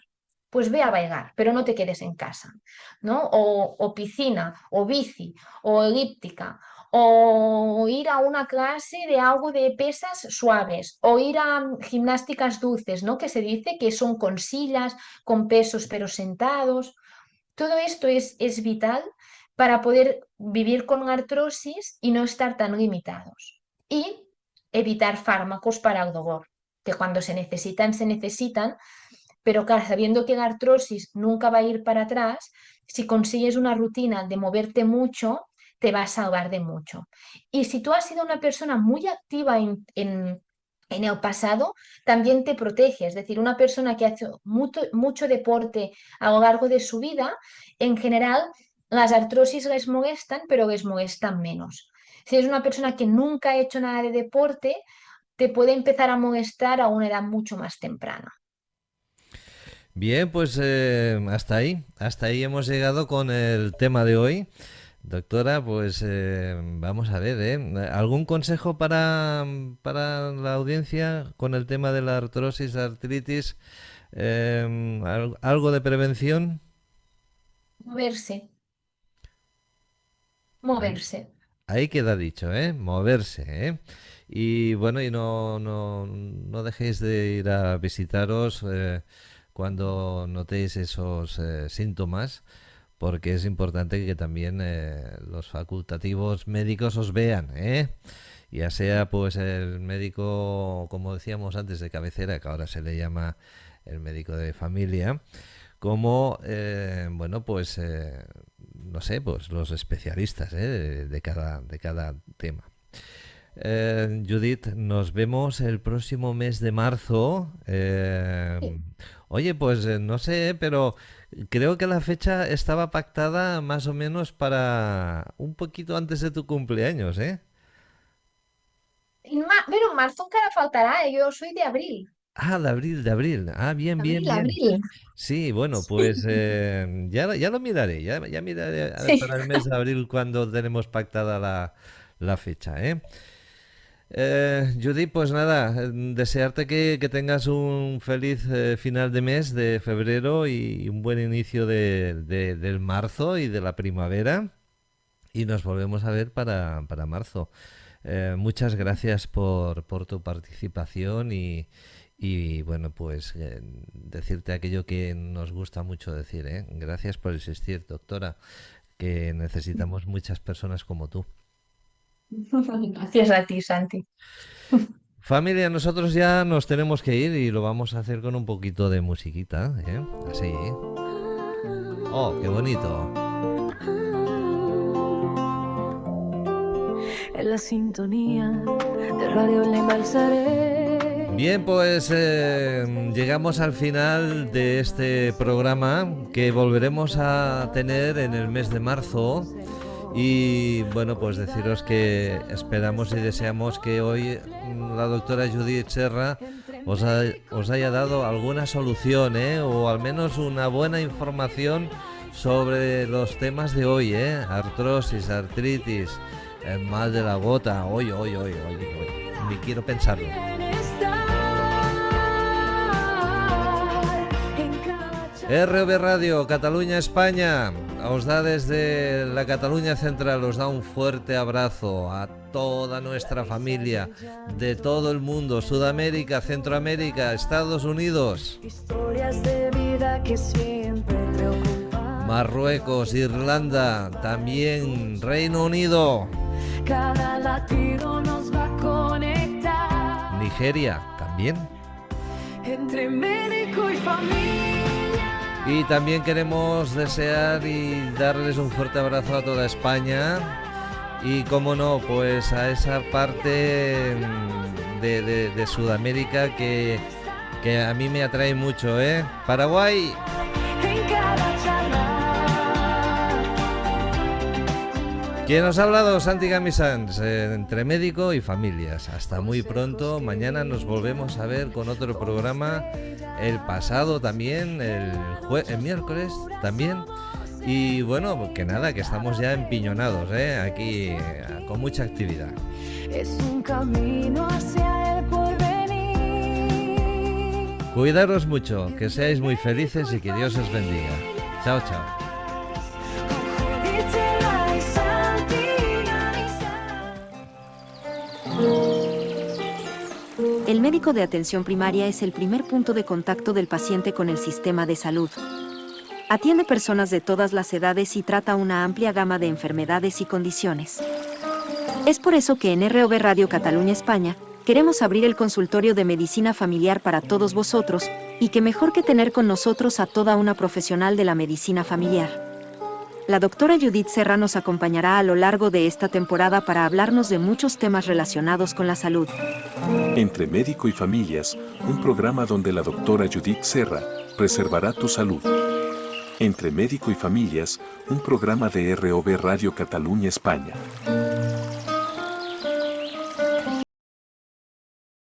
pues ve a bailar, pero no te quedes en casa, ¿no? O piscina, o bici, o elíptica, o ir a una clase de algo de pesas suaves, o ir a gimnásticas dulces, ¿no? Que se dice que son con sillas, con pesos, pero sentados. Todo esto es vital para poder vivir con artrosis y no estar tan limitados. Y evitar fármacos para el dolor, que cuando se necesitan, pero claro, sabiendo que la artrosis nunca va a ir para atrás, si consigues una rutina de moverte mucho, te va a salvar de mucho. Y si tú has sido una persona muy activa en el pasado, también te protege. Es decir, una persona que hace mucho deporte a lo largo de su vida, en general, las artrosis les molestan, pero les molestan menos. Si eres una persona que nunca ha hecho nada de deporte, te puede empezar a molestar a una edad mucho más temprana. Bien, pues hasta ahí hemos llegado con el tema de hoy. Doctora, pues vamos a ver, ¿algún consejo para la audiencia con el tema de la artrosis, artritis? ¿Algo de prevención? Moverse. Ahí queda dicho, moverse, Y bueno, y no dejéis de ir a visitaros cuando notéis esos síntomas, porque es importante que también los facultativos médicos os vean, ya sea pues el médico, como decíamos antes, de cabecera, que ahora se le llama el médico de familia, como bueno, pues no sé, pues los especialistas de cada tema. Judith, nos vemos el próximo mes de marzo. Oye, pues no sé, pero creo que la fecha estaba pactada más o menos para un poquito antes de tu cumpleaños, ¿eh? Pero en marzo encara faltará, yo soy de abril. Ah, de abril. Ah, bien, bien, bien. Abril. Sí, bueno, pues ya lo miraré, ya miraré Sí. para el mes de abril cuando tenemos pactada la fecha, ¿eh? Judy, pues nada, desearte que tengas un feliz final de mes de febrero y un buen inicio del marzo y de la primavera. Y nos volvemos a ver para marzo. Muchas gracias por tu participación y bueno, pues decirte aquello que nos gusta mucho decir, ¿eh? Gracias por existir, doctora, que necesitamos muchas personas como tú. Gracias a ti, Santi. Familia, nosotros ya nos tenemos que ir y lo vamos a hacer con un poquito de musiquita, ¿eh? Así. Oh, qué bonito. En la sintonía de Radio Le Balsaré. Bien, pues llegamos al final de este programa que volveremos a tener en el mes de marzo. Y bueno, pues deciros que esperamos y deseamos que hoy la doctora Judith Serra os haya dado alguna solución, o al menos una buena información sobre los temas de hoy, artrosis, artritis, el mal de la gota. Hoy, ni quiero pensarlo. RV Radio, Cataluña, España, os da desde la Cataluña Central, os da un fuerte abrazo a toda nuestra familia de todo el mundo, Sudamérica, Centroamérica, Estados Unidos, Historias de vida que siempre preocupan. Marruecos, Irlanda, también Reino Unido, Cada latido nos va a conectar. Nigeria, también. Entre médico y familia. Y también queremos desear y darles un fuerte abrazo a toda España y, como no, pues a esa parte de Sudamérica que a mí me atrae mucho, Paraguay. En cada charla. ¿Quién os ha hablado? Santi Gamisans, entre médico y familias. Hasta muy pronto. Mañana nos volvemos a ver con otro programa. El pasado también, el miércoles también. Y bueno, que nada, que estamos ya empiñonados, aquí con mucha actividad. Es un camino hacia el porvenir. Cuidaros mucho, que seáis muy felices y que Dios os bendiga. Chao, chao. El médico de atención primaria es el primer punto de contacto del paciente con el sistema de salud. Atiende personas de todas las edades y trata una amplia gama de enfermedades y condiciones. Es por eso que en ROV Radio Cataluña España, queremos abrir el consultorio de medicina familiar para todos vosotros, y qué mejor que tener con nosotros a toda una profesional de la medicina familiar. La doctora Judith Serra nos acompañará a lo largo de esta temporada para hablarnos de muchos temas relacionados con la salud. Entre Médico y Familias, un programa donde la doctora Judith Serra preservará tu salud. Entre Médico y Familias, un programa de ROV Radio Cataluña España.